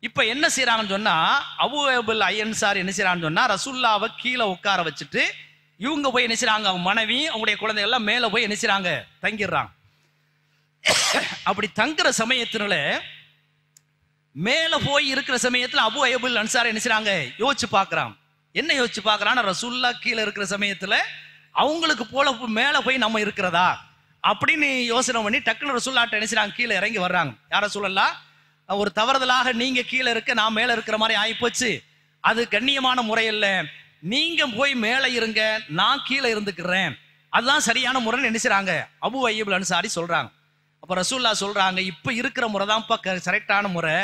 இப்ப என்ன செய்யறாங்கன்னு சொன்னா அபு அய்யூபுல் அன்சாரி என்ன செய்யறாங்கன்னு சொன்னா ரசூலுல்லாஹ்வை கீழே உட்கார வச்சுட்டு இவங்க போய் என்ன செய்யறாங்க, அவங்க மனைவி அவங்களுடைய குழந்தைகள் எல்லாம் மேல போய் என்ன செய்யறாங்க, தங்கிடுறாங்க. அப்படி தங்குற சமயத்தினால மேல போய் இருக்கிற சமயத்துல அபு அய்யூபுல் அன்சாரி என்ன செய்றாங்க, யோசிச்சு பாக்குறான். என்ன யோசிச்சு பாக்குறான், ரசூலுல்லாஹ் கீழே இருக்கிற சமயத்துல அவங்களுக்கு போல மேல போய் நம்ம இருக்கிறதா அப்படின்னு யோசனை பண்ணி டக்குனு ரசூலுல்லாஹ்ட்ட என்ன செய்றாங்க, கீழே இறங்கி வர்றாங்க. யார ரசூலல்லாஹ், ஒரு தவறுதலாக நீங்க கீழே இருக்க நான் மேல இருக்கிற மாதிரி ஆயிப்போச்சு, அது கண்ணியமான முறை இல்ல, நீங்க போய் மேல இருங்க நான் கீழே இருந்துக்கிறேன், அதுதான் சரியான முறைன்னு என்ன செய்றாங்க அபு அய்யூபுல் அன்சாரி சொல்றாங்க. அப்ப ரசூலுல்லாஹ் சொல்றாங்க, இப்ப இருக்கிற முறை தான்ப்பா கரெக்டான முறை.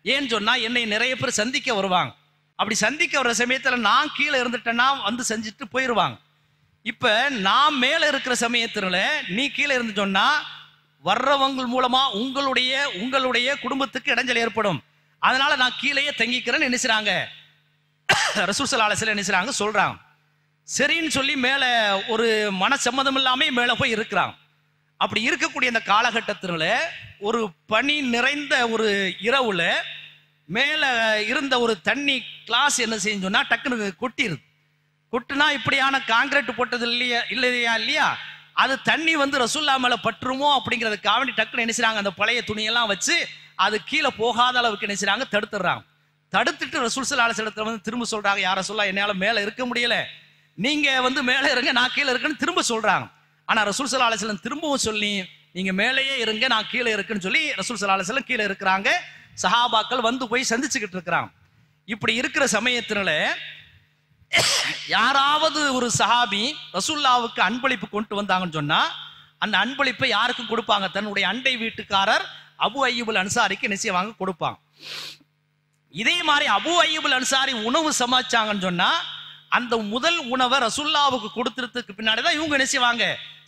ஏன்னு சொன்னா என்னை நிறைய பேர் சந்திக்க வருவாங்க, அப்படி சந்திக்க வர்ற சமயத்துல நான் கீழே இருந்துட்டேன்னா வந்து செஞ்சுட்டு போயிடுவாங்க. இப்ப நான் மேல இருக்கிற சமயத்துல நீ கீழே இருந்து சொன்னா வர்றவங்க மூலமா உங்களுடைய குடும்பத்துக்கு இடைஞ்சல் ஏற்படும். அதனால நான் கீழேயே தங்கிக்கிறேன்னு நினைச்சாங்க. ரசூல் ஸல்லல்லாஹு அலைஹி வஸல்லம் நினைச்சாங்க, சொல்றாங்க. சரின்னு சொல்லி மேல ஒரு மனசம்மதம் இல்லாம மேல போய் இருக்கிறான். அப்படி இருக்கக்கூடிய அந்த காலகட்டத்தில ஒரு பனி நிறைந்த ஒரு இரவுல மேல இருந்த ஒரு தண்ணி கிளாஸ் என்ன செய்யும் சொன்னா டக்குனு கொட்டிருது. கொட்டுனா இப்படியான காங்கிரீட் போட்டது இல்லையா, அது தண்ணி வந்து ரசூல்லா மேல பற்றுமோ அப்படிங்கிறதுக்காக வேண்டி டக்குனு நினைச்சாங்க அந்த பழைய துணியெல்லாம் வச்சு அது கீழே போகாத அளவுக்கு நினைச்சாங்க, தடுத்துடுறாங்க. தடுத்துட்டு ரசூல் ஸல்லல்லாஹு அலைஹி வஸல்லம் வந்து திரும்ப சொல்றாங்க, யார சொல்ல என்னால மேல இருக்க முடியல, நீங்க வந்து மேல இருங்க, நான் கீழே இருக்கேன்னு திரும்ப சொல்றாங்க. ஆனா ரசூல் ஸல்லல்லாஹு அலைஹி வஸல்லம் திரும்பவும் சொல்லி நீங்க மேலேயே இருங்க, நான் கீழே இருக்குன்னு சொல்லி ரசூல் ஸல்லல்லாஹு அலைஹி வஸல்லம் கீழே இருக்கிறாங்க. சஹாபாக்கள் வந்து போய் சந்திச்சுக்கிட்டு இருக்கிறாங்க. இப்படி இருக்கிற சமயத்தினால யாராவது ஒரு சஹாபி ரசூலுல்லாவுக்கு அன்பளிப்பு கொண்டு வந்தாங்கன்னு சொன்னா அந்த அன்பளிப்பை யாருக்கும் கொடுப்பாங்க, தன்னுடைய அண்டை வீட்டுக்காரர் அபு அய்யூபுல் அன்சாரிக்கு நிச்சயமாக கொடுப்பாங்க. இதே மாதிரி அபு அய்யூபுல் அன்சாரி உணவு சமைச்சாங்கன்னு சொன்னா அந்த முதல் உணவை ரசூலுல்லாவுக்கு கொடுத்துறதுக்கு பின்னாடிதான் இவங்க என்ன செய்வாங்க,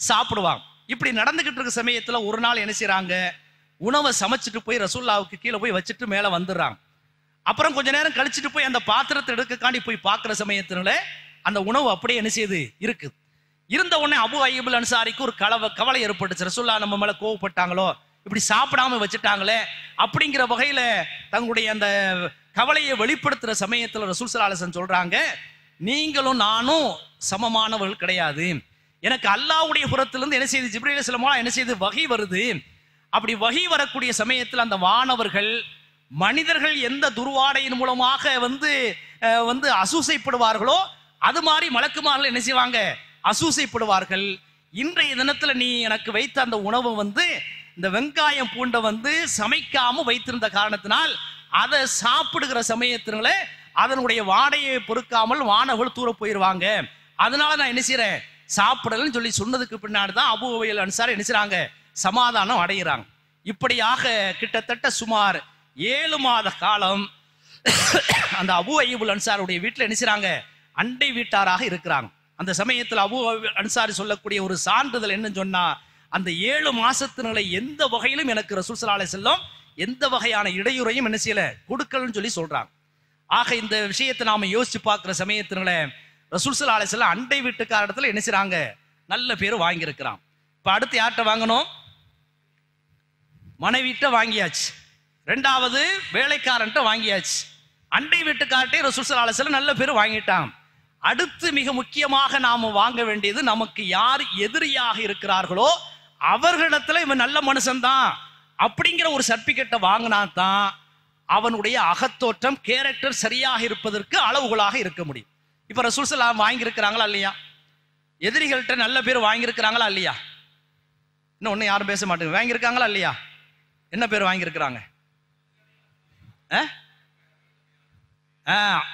சாப்பிடுவாங்க. இப்படி நடந்துகிட்டு இருக்க சமயத்துல ஒரு நாள் என்ன செய்யறாங்க, உணவை சமைச்சிட்டு போய் ரசூலுல்லாவுக்கு கீழே போய் வச்சுட்டு மேல வந்துடுறாங்க. அப்புறம் கொஞ்ச நேரம் கழிச்சுட்டு போய் அந்த பாத்திரத்தை எடுக்கக்காண்டி போய் பார்க்கிற சமயத்தினால அந்த உணவு அப்படியே என்ன செய்யுது இருக்குது. இருந்த உடனே அபு அய்யூபுல் அன்சாரிக்கு ஒரு கவலை ஏற்பட்டுச்சு, ரசூலுல்லா நம்ம மேல கோவப்பட்டாங்களோ, இப்படி சாப்பிடாம வச்சுட்டாங்களே அப்படிங்கிற வகையில தங்களுடைய அந்த கவலையை வெளிப்படுத்துற சமயத்துல ரசூல் ஸல்லல்லாஹு அலைஹி வஸல்லம் சொல்றாங்க, நீங்களும் நானும் சமமானவர்கள் கிடையாது. எனக்கு அல்லாஹ்வுடைய புறத்திலிருந்து என்ன செய்து ஜிப்ரீல் அலைஹிஸ்ஸலாம் என்ன செய்து வஹி வருது. அப்படி வஹி வரக்கூடிய சமயத்தில் அந்த வானவர்கள் மனிதர்கள் எந்த துர்வாடையின் மூலமாக வந்து அசூசைப்படுவார்களோ அது மாதிரி மலக்குமார்கள் என்ன செய்வாங்க, அசூசைப்படுவார்கள். இன்றைய தினத்துல நீ எனக்கு வைத்த அந்த உணவு வந்து இந்த வெங்காயம் பூண்டை வந்து சமைக்காம வைத்திருந்த காரணத்தினால் அதை சாப்பிடுகிற சமயத்தினால அதனுடைய வாடையை பொறுக்காமல் வானவர்கள் தூர போயிடுவாங்க. அதனால நான் என்ன செய்யறேன், சாப்பிடலன்னு சொல்லி சொன்னதுக்கு பின்னாடி தான் அபூ அய்யூபுல் அன்சாரி என்ன செய்றாங்க, சமாதானம் அடைகிறாங்க. இப்படியாக கிட்டத்தட்ட சுமார் 7 மாத காலம் அந்த அபூ அய்யூபுல் அன்சாருடைய வீட்டில் என்ன செய்றாங்க, அண்டை வீட்டாராக இருக்கிறாங்க. அந்த சமயத்தில் அபூ அன்சாரி சொல்லக்கூடிய ஒரு சான்றிதழ் என்னன்னு சொன்னா, அந்த 7 மாசத்தினால எந்த வகையிலும் எனக்கு ரசூல் ஸல்லல்லாஹு அலைஹி வஸல்லம் எந்த வகையான இடையூறையும் என்ன செய்யல கொடுக்கலன்னு சொல்லி சொல்றாங்க. ஆக இந்த விஷயத்தை நாம யோசிச்சு பார்க்கிற சமயத்தினால ரசூல் ஸல்லல்லாஹு அலைஹி வஸல்லம் அண்டை வீட்டுக்காரத்துல என்ன செய்றாங்க, நல்ல பேர் வாங்கியிருக்கிறான். இப்ப அடுத்து யார்கிட்ட வாங்கணும், மனைவிட்ட வாங்கியாச்சு, ரெண்டாவது வேலைக்காரன்ட்ட வாங்கியாச்சு, அண்டை வீட்டுக்கார்ட்டே ரசூல் ஸல்லல்லாஹு அலைஹி வஸல்லம் நல்ல பேர் வாங்கிட்டான். அடுத்து மிக முக்கியமாக நாம வாங்க வேண்டியது, நமக்கு யார் எதிரியாக இருக்கிறார்களோ அவர்களிடத்துல இவன் நல்ல மனுஷன்தான் அப்படிங்கிற ஒரு சர்டிபிகேட்டை வாங்கினா தான் அவனுடைய அகத்தோற்றம் கேரக்டர் சரியாக இருப்பதற்கு அளவுகளாக இருக்க முடியும். இப்ப ரசூல் ஸல்லல்லாஹு வாங்கியிருக்கிறாங்களா இல்லையா, எதிரிகள்கிட்ட நல்ல பேர் வாங்கியிருக்கிறாங்களா இல்லையா, இன்னும் ஒன்னும் யாரும் பேச மாட்டேங்க, வாங்கியிருக்காங்களா இல்லையா, என்ன பேர் வாங்கியிருக்கிறாங்க,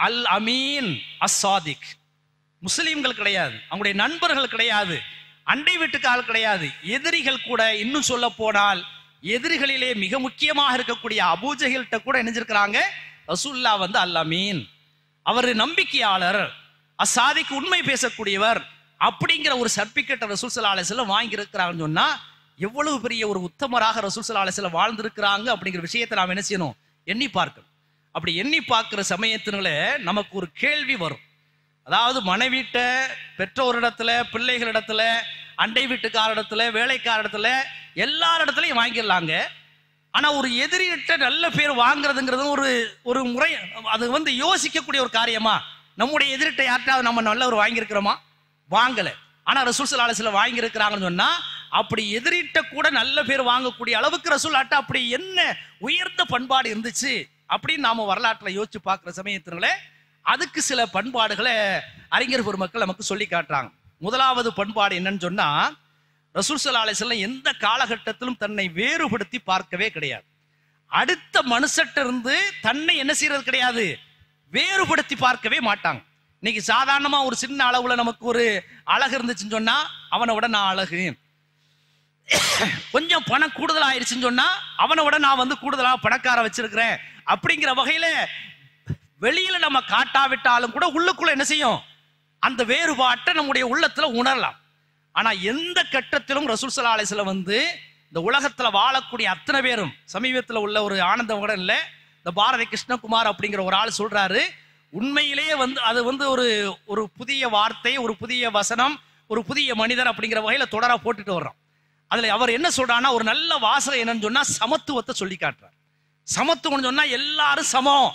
அல் அமீன் அஸ்ஸாதிக். முஸ்லிம்கள் கிடையாது, அவங்களுடைய நண்பர்கள் கிடையாது, அண்டை வீட்டுக்கால் கிடையாது, எதிரிகள் கூட. இன்னும் சொல்ல போனால் எதிரிகளிலே மிக முக்கியமாக இருக்கக்கூடிய அபூஜஹில்கிட்ட கூட இணைஞ்சிருக்கிறாங்க ரசூலுல்லாஹ் வந்து அல் அமீன், அவர் நம்பிக்கையாளர், அஸ்ஸாதிக் உண்மை பேசக்கூடியவர் அப்படிங்கிற ஒரு சர்டிபிகேட்டை ரசூல் ஸல்லல்லாஹு அலைஹி வஸல்லம் வாங்கி இருக்கிறாங்கன்னு சொன்னா எவ்வளவு பெரிய ஒரு உத்தமராக ரசூல் ஸல்லல்லாஹு அலைஹி வஸல்லம் வாழ்ந்திருக்கிறாங்க அப்படிங்கிற விஷயத்தை நாம் என்ன செய்யணும், எண்ணி பார்க்கணும். அப்படி எண்ணி பார்க்கிற சமயத்தினால நமக்கு ஒரு கேள்வி வரும். அதாவது மனைவிட்ட, பெற்றோரிடத்துல, பிள்ளைகளிடத்துல, அண்டை வீட்டுக்காரிடத்துல, வேலைக்காரிடத்துல, எல்லாரிடத்துலையும் வாங்கிடலாங்க. ஆனா ஒரு எதிரிகிட்ட நல்ல பேர் வாங்குறதுங்கிறது ஒரு முறை, அது வந்து யோசிக்கக்கூடிய ஒரு காரியமா. நம்முடைய எதிரிட்ட யார்ட்டாவது நம்ம நல்ல ஒரு வாங்கியிருக்கிறோமா, வாங்கல. ஆனா ரசூல் ஸல்லல்லாஹு அலைஹி வஸல்லம் வாங்கி இருக்கிறாங்கன்னு சொன்னா அப்படி எதிரிட்ட கூட நல்ல பேர் வாங்கக்கூடிய அளவுக்கு ரசூலுல்லாஹ்ட்ட அப்படி என்ன உயர்ந்த பண்பாடு இருந்துச்சு அப்படின்னு நாம வரலாற்றுல யோசிச்சு பார்க்கிற சமயத்தினால அதுக்கு சில பண்பாடுகளை அறிஞர் பெருமக்கள் நமக்கு சொல்லி காட்டுறாங்க. முதலாவது பண்பாடு என்னன்னு சொன்னா, ரசூல் ஸல்லல்லாஹு அலைஹி வஸல்லம் எந்த காலகட்டத்திலும் தன்னை வேறுபடுத்தி பார்க்கவே கிடையாது. அடுத்த மனுஷட்ட இருந்து தன்னை என்ன செய்யறது கிடையாது, வேறுபடுத்தி பார்க்கவே மாட்டாங்க. இன்னைக்கு சாதாரணமா ஒரு சின்ன அளவுல நமக்கு ஒரு அழகு இருந்துச்சுன்னு சொன்னா அவனை விட நான் அழகு, கொஞ்சம் பணம் கூடுதல் ஆயிடுச்சுன்னு சொன்னா அவனை விட நான் வந்து கூடுதலா பணக்கார வச்சிருக்கிறேன் அப்படிங்கிற வகையில வெளியில நம்ம காட்டாவிட்டாலும் கூட உள்ளுக்குள்ள என்ன செய்யும், அந்த வேறுபாட்டை நம்முடைய உள்ளத்துல உணரலாம். ஆனா எந்த கட்டத்திலும் ரசூல் ஸல்லல்லாஹு அலைஹி வஸல்லம் வந்து இந்த உலகத்துல வாழக்கூடிய அத்தனை பேரும், சமீபத்தில் உள்ள ஒரு ஆனந்தம் கூட இல்லை, இந்த பாரதி கிருஷ்ணகுமார் அப்படிங்கிற ஒரு ஆள் சொல்றாரு, உண்மையிலேயே வந்து அது வந்து ஒரு புதிய வார்த்தை, ஒரு புதிய வசனம், ஒரு புதிய மனிதர் அப்படிங்கிற வகையில தொடரா போட்டுட்டு வர்றோம். அதுல அவர் என்ன சொல்றாருன்னா, ஒரு நல்ல வாசகம் என்னன்னு சொன்னா சமத்துவத்தை சொல்லி காட்டுறார். சமத்துவம்னு சொன்னா எல்லாரும் சமம்,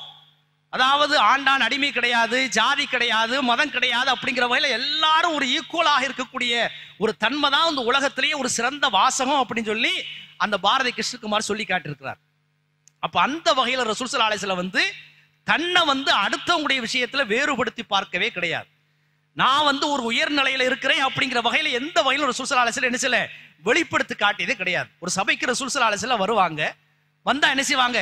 அதாவது ஆண்டான் அடிமை கிடையாது, ஜாதி கிடையாது, மதம் கிடையாது அப்படிங்கிற வகையில எல்லாரும் ஒரு ஈக்குவலாக இருக்கக்கூடிய ஒரு தன்மை தான் இந்த உலகத்திலேயே ஒரு சிறந்த வாசகம் அப்படின்னு சொல்லி அந்த பாரதி கிருஷ்ணகுமார் சொல்லி காட்டியிருக்கிறார். அப்ப அந்த வகையில ரசூல் ஸல்லல்லாஹு அலைஹி வஸல்லம் வந்து தன்னை வந்து அடுத்தவங்களுடைய விஷயத்துல வேறுபடுத்தி பார்க்கவே கிடையாது. நான் வந்து ஒரு உயர்நிலையில இருக்கிறேன் அப்படிங்கிற வகையில எந்த வகையிலும் ரசூல் ஸல்லல்லாஹு அலைஹி வஸல்லம் என்ன செய்யல, வெளிப்படுத்தி காட்டியதே கிடையாது. ஒரு சபைக்கு ரசூல் ஸல்லல்லாஹு அலைஹி வஸல்லம் வருவாங்க, வந்தா என்ன செய்வாங்க,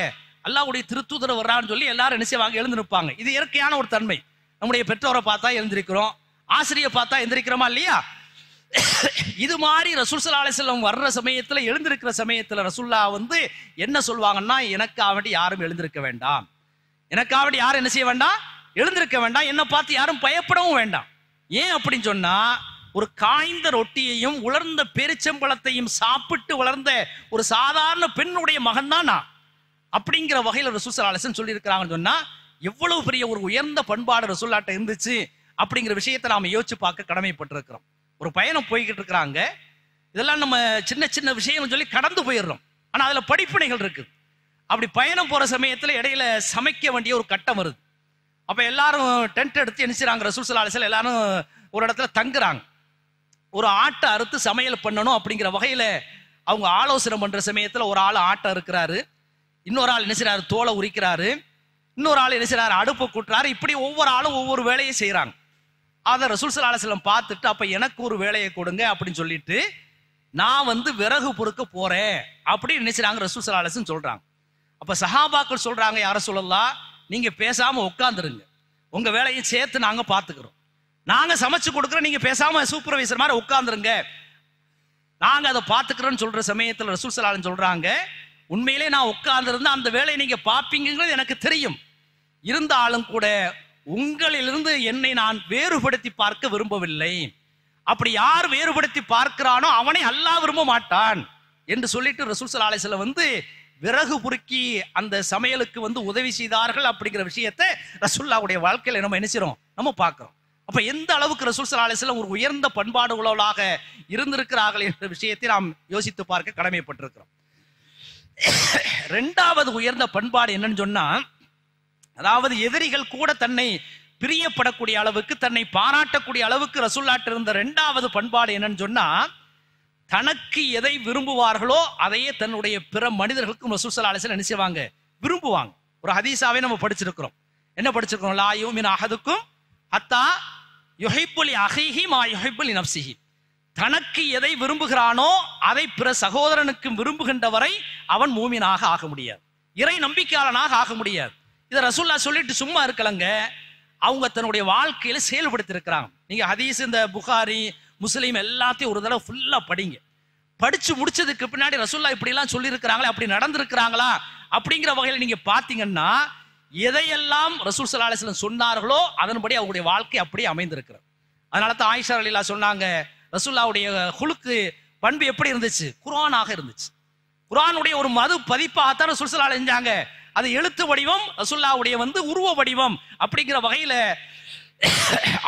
அல்லாஹ்வுடைய திருத்தூதர் வர்றான்னு சொல்லி எல்லாரும் என்ன செய்வாங்க, எழுந்து நிற்பாங்க. இது இயற்கையான ஒரு தன்மை. நம்முடைய பெற்றோரை பார்த்தா எழுந்திருக்கிறோம், ஆசிரியை பார்த்தா எழுந்திருக்கிறோமா இல்லையா? இது மாதிரி ரசூல் ஸல்லல்லாஹு அலைஹி வஸல்லம் வர்ற சமயத்துல, எழுந்திருக்கிற சமயத்துல ரசூல்லா வந்து என்ன சொல்லுவாங்கன்னா, எனக்காக வேண்டி யாரும் எழுந்திருக்க வேண்டாம், எனக்காக வேண்டி யாரும் என்ன செய்ய வேண்டாம், எழுந்திருக்க வேண்டாம், என்னை பார்த்து யாரும் பயப்படவும் வேண்டாம். ஏன் அப்படின்னு சொன்னா, ஒரு காய்ந்த ரொட்டியையும் உலர்ந்த பேரிச்சம்பழத்தையும் சாப்பிட்டு வளர்ந்த ஒரு சாதாரண பெண்ணுடைய மகன் தான் நான் அப்படிங்கிற வகையில் ரசூல் ஸல்லல்லாஹு அலைஹி வஸல்லம் சொல்லி இருக்கிறாங்கன்னு சொன்னா, எவ்வளவு பெரிய ஒரு உயர்ந்த பண்பாடு ரசூல்லாட்ட இருந்துச்சு அப்படிங்கிற விஷயத்தை நாம யோசிச்சு பார்க்க கடமைப்பட்டிருக்கிறோம். ஒரு பயணம் போய்கிட்டு இருக்கிறாங்க, இதெல்லாம் நம்ம சின்ன சின்ன விஷயம் சொல்லி கடந்து போயிடுறோம், ஆனா அதுல படிப்பினைகள் இருக்கு. அப்படி பயணம் போற சமயத்துல இடையில சமைக்க வேண்டிய ஒரு கட்டம் வருது. அப்ப எல்லாரும் டென்ட் எடுத்து எணிச்சுறாங்க, ரசூல் ஸல்லல்லாஹு அலைஹி வஸல்லம் எல்லாரும் ஒரு இடத்துல தங்குறாங்க. ஒரு ஆட்டை அறுத்து சமையல் பண்ணணும் அப்படிங்கிற வகையில அவங்க ஆலோசனை பண்ற சமயத்துல ஒரு ஆள் ஆட்டை அறுக்கிறாரு, இன்னொரு ஆள் என்ன செய்றாரு, தோலை உரிக்கிறாரு, இன்னொரு ஆள் என்ன செய்றாரு, அடுப்பை கூட்டுறாரு. இப்படி ஒவ்வொரு ஆளும் ஒவ்வொரு வேலையை செய்யறாங்க. அதை ரசூல் ஸல்லல்லாஹு அலைஹி வஸல்லம் பார்த்துட்டு, அப்ப எனக்கு ஒரு வேலையை கொடுங்க அப்படின்னு சொல்லிட்டு, நான் வந்து விறகு பொறுக்க போறேன் அப்படின்னு நினைச்சாங்க ரசூல் ஸல்லல்லாஹு அலைஹி வஸல்லம் சொல்றாங்க. அப்ப சஹாபாக்கள் சொல்றாங்க, யார சொல்லலாம், நீங்க பேசாம உட்காந்துருங்க, உங்க வேலையை சேர்த்து நாங்க பாத்துக்கிறோம், நாங்க சமைச்சு கொடுக்குறோம், நீங்க பேசாம சூப்பர்வைசர் மாதிரி உட்காந்துருங்க, நாங்க அதை பாத்துக்கிறோம்னு சொல்ற சமயத்துல ரசூல் ஸல்லல்லாஹு அலைஹி வஸல்லம் சொல்றாங்க, உண்மையிலே நான் உட்கார்ந்திருந்தா அந்த வேலையை நீங்க பாப்பீங்கிறது எனக்கு தெரியும், இருந்தாலும் கூட உங்களிலிருந்து என்னை நான் வேறுபடுத்தி பார்க்க விரும்பவில்லை, அப்படி யார் வேறுபடுத்தி பார்க்கிறானோ அவனை அல்லாஹ் விரும்ப மாட்டான் என்று சொல்லிட்டு ரசூல் ஸல்லல்லாஹு அலைஹி வஸல்லம் வந்து விறகு பொறுக்கி அந்த சமையலுக்கு வந்து உதவி செய்தார்கள் அப்படிங்கிற விஷயத்தை ரசூலுல்லாஹ்வுடைய வாழ்க்கையில நம்ம நினைச்சிரோம், நம்ம பார்க்கிறோம். அப்ப எந்த அளவுக்கு ரசூல் ஸல்லல்லாஹு அலைஹி வஸல்லம் ஒரு உயர்ந்த பண்பாடுகளோடாக இருந்திருக்கிறார்கள் என்ற விஷயத்தை நாம் யோசித்து பார்க்க கடமைப்பட்டிருக்கிறோம். இரண்டாவது உயர்ந்த பண்பாடு என்னன்னு சொன்னா, அதாவது எதிரிகள் கூட தன்னை பிரியப்படக்கூடிய அளவுக்கு, தன்னை பாராட்டக்கூடிய அளவுக்கு ரசூலுல்லாஹ் இருந்த இரண்டாவது பண்பாடு என்னன்னு சொன்னா, தனக்கு எதை விரும்புவார்களோ அதையே தன்னுடைய பிற மனிதர்களுக்கும் ரசூல் ஸல்லல்லாஹு அலைஹி வஸல்லம் என்ன செய்வாங்க, விரும்புவாங்க. ஒரு ஹதீஸாவே நம்ம படிச்சிருக்கிறோம். என்ன படிச்சிருக்கிறோம், லா யுமினு அஹதுக்கும் ஹத்தா யுஹிப்பு லி அஹீஹி மா யுஹிப்பு லி நஃப்ஸிஹி, தனக்கு எதை விரும்புகிறானோ அதை பிற சகோதரனுக்கு விரும்புகின்ற வரை அவன் மூமினாக ஆக முடியாது, இறை நம்பிக்கையாளனாக ஆக முடியாது. இதை ரசூலுல்லாஹ் சொல்லிட்டு சும்மா இருக்கலங்க, அவங்க தன்னுடைய வாழ்க்கையில செயல்படுத்தி இருக்கிறாங்க. நீங்க ஹதீஸ், இந்த புகாரி, முஸ்லீம் எல்லாத்தையும் ஒரு தடவை ஃபுல்லா படிங்க. படிச்சு முடிச்சதுக்கு பின்னாடி ரசூலுல்லாஹ் இப்படி எல்லாம் சொல்லி இருக்கிறாங்களே, அப்படி நடந்திருக்கிறாங்களா அப்படிங்கிற வகையில நீங்க பாத்தீங்கன்னா, எதையெல்லாம் ரசூல் ஸல்லல்லாஹு அலைஹி வஸல்லம் சொன்னார்களோ அதன்படி அவங்களுடைய வாழ்க்கை அப்படியே அமைந்திருக்கிறது. அதனால தான் ஆயிஷா ரலியல்லாஹு சொன்னாங்க, ரசூலுல்லாஹ்வுடைய ஹுலுக்கு பண்பு எப்படி இருந்துச்சு, குர்ஆனாக இருந்துச்சு. குர்ஆனுடைய ஒரு மது பதிப்பாகத்தான் ரசூல் ஸல்லல்லாஹு அலைஹி செஞ்சாங்க. அது எழுத்து வடிவம், ரசூலுல்லாஹ்வுடைய வந்து உருவ வடிவம் அப்படிங்கிற வகையில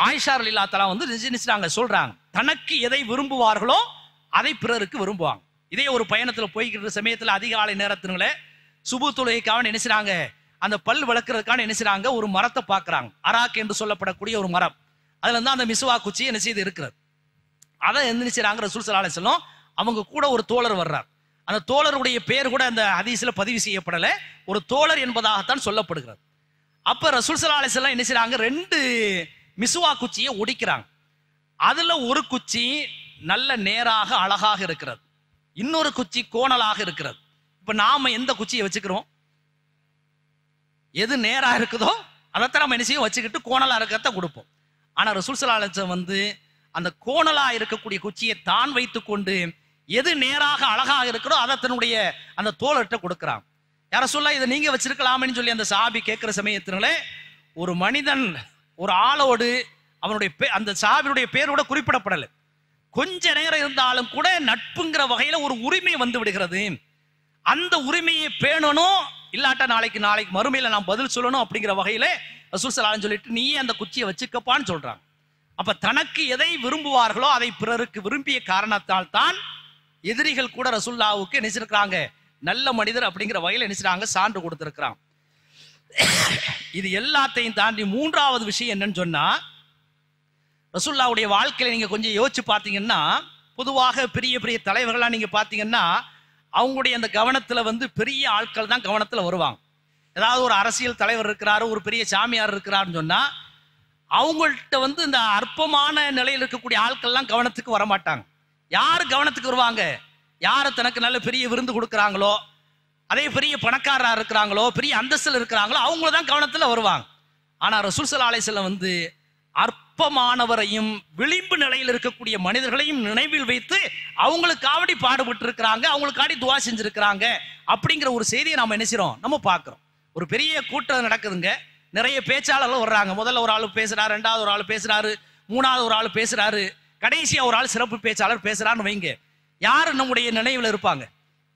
ஆயிஷா ரலியல்லாஹு தஆலா வந்து நினைச்சாங்க, சொல்றாங்க, தனக்கு எதை விரும்புவார்களோ அதை பிறருக்கு விரும்புவாங்க. இதே ஒரு பயணத்துல போய்கிற சமயத்துல அதிகாலை நேரத்தினால சுபு தொழுகைக்காக நினைச்சாங்க, அந்த பல் விளக்குறதுக்கான நினைச்சாங்க, ஒரு மரத்தை பாக்குறாங்க, அராக் என்று சொல்லப்படக்கூடிய ஒரு மரம், அதுல இருந்து அந்த மிசுவா குச்சி என்ன செய்து இருக்கிறது. அதை எந்திரிச்சாங்க ரசூல் ஸல்லல்லாஹு அலைஹி வஸல்லம். அவங்க கூட ஒரு தோழர் வர்றார், அந்த தோழருடைய பேர் கூட அந்த ஹதீஸ்ல பதிவு செய்யப்படல, ஒரு தோழர் என்பதாகத்தான் சொல்லப்படுகிறது. அப்ப ரசூல் ஸல்லல்லாஹு அலைஹி வஸல்லம் என்ன செய்றாங்க, 2 மிசுவா குச்சியை ஒடிக்கிறாங்க. அதுல ஒரு குச்சி நல்ல நேராக அழகாக இருக்கிறது, இன்னொரு குச்சி கோணலாக இருக்கிறது. இப்ப நாம எந்த குச்சியை வச்சுக்கிறோம், எது நேரா இருக்குதோ அதைத்தான் நம்ம என்ன செய்யும், வச்சுக்கிட்டு கோணலா இருக்கிறத கொடுப்போம். ஆனா ரசூல் ஸல்லல்லாஹு அலைஹி வஸல்லம் வந்து அந்த கோணலா இருக்கக்கூடிய குச்சியை தான் வைத்துக் கொண்டு எது நேராக அழகாக இருக்கிறோ அதை தன்னுடைய அந்த தோழர்கிட்ட கொடுக்கிறாங்க. யார சொல்ல இதை நீங்க வச்சிருக்கலாம்னு சொல்லி அந்த சஹாபி கேட்கிற சமயத்தினால, ஒரு மனிதன் ஒரு ஆளோடு அவனுடைய அந்த சஹாபியுடைய பேர் கூட குறிப்பிடப்படலை. கொஞ்ச நேரம் இருந்தாலும் கூட நட்புங்கிற வகையில ஒரு உரிமை வந்து விடுகிறது. அந்த உரிமையை பேணணும், இல்லாட்டா நாளைக்கு மறுமையில நான் பதில் சொல்லணும் அப்படிங்கிற வகையில ரசூல் ஸல்லல்லாஹு அலைஹி வஸல்லம் சொல்லிட்டு நீயே அந்த குச்சியை வச்சுக்கப்பான்னு சொல்றாங்க. அப்ப தனக்கு எதை விரும்புவார்களோ அதை பிறருக்கு விரும்பிய காரணத்தால் தான் எதிரிகள் கூட ரசூலுல்லாஹ்வுக்கு நினைச்சிருக்கிறாங்க நல்ல மனிதர் அப்படிங்கிற வகையில நினைச்சாங்க, சான்று கொடுத்திருக்கிறாங்க. இது எல்லாத்தையும் தாண்டி மூன்றாவது விஷயம் என்னன்னு சொன்னா, ரசூலுல்லாஹ்வுடைய வாழ்க்கையில நீங்க கொஞ்சம் யோசிச்சு பார்த்தீங்கன்னா, பொதுவாக பெரிய பெரிய தலைவர்கள்லாம் நீங்க பார்த்தீங்கன்னா அவங்களுடைய அந்த கவனத்துல வந்து பெரிய ஆட்கள் தான் கவனத்துல வருவாங்க. ஏதாவது ஒரு அரசியல் தலைவர் இருக்கிறாரு, ஒரு பெரிய சாமியார் இருக்கிறாருன்னு சொன்னா அவங்கள்ட்ட வந்து இந்த அற்பமான நிலையில் இருக்கக்கூடிய ஆட்கள்லாம் கவனத்துக்கு வரமாட்டாங்க. யாரு கவனத்துக்கு வருவாங்க? யாரு தனக்கு நல்ல பெரிய விருந்து கொடுக்குறாங்களோ, அதே பெரிய பணக்காரரா இருக்கிறாங்களோ, பெரிய அந்தஸ்தில் இருக்கிறாங்களோ அவங்கள தான் கவனத்துல வருவாங்க. ஆனா ரசூல் ஸல்லல்லாஹு அலைஹி வஸல்லம் வந்து அற்பமானவரையும் விளிம்பு நிலையில் இருக்கக்கூடிய மனிதர்களையும் நினைவில் வைத்து அவங்களுக்காவடி பாடுபட்டு இருக்கிறாங்க, அவங்களுக்காடி துவா செஞ்சிருக்கிறாங்க அப்படிங்கிற ஒரு செய்தியை நாம என்ன செய்றோம், நம்ம பார்க்கிறோம். ஒரு பெரிய கூட்டம் நடக்குதுங்க, நிறைய பேச்சாளர்கள் வர்றாங்க. முதல்ல ஒரு ஆள் பேசுறாரு, ரெண்டாவது ஒரு ஆள் பேசுறாரு, மூணாவது ஒரு ஆள் பேசுறாரு, கடைசியா ஒரு ஆள் சிறப்பு பேச்சாளர் பேசுறான்னு வைங்க. யாரு நம்முடைய நினைவுல இருப்பாங்க?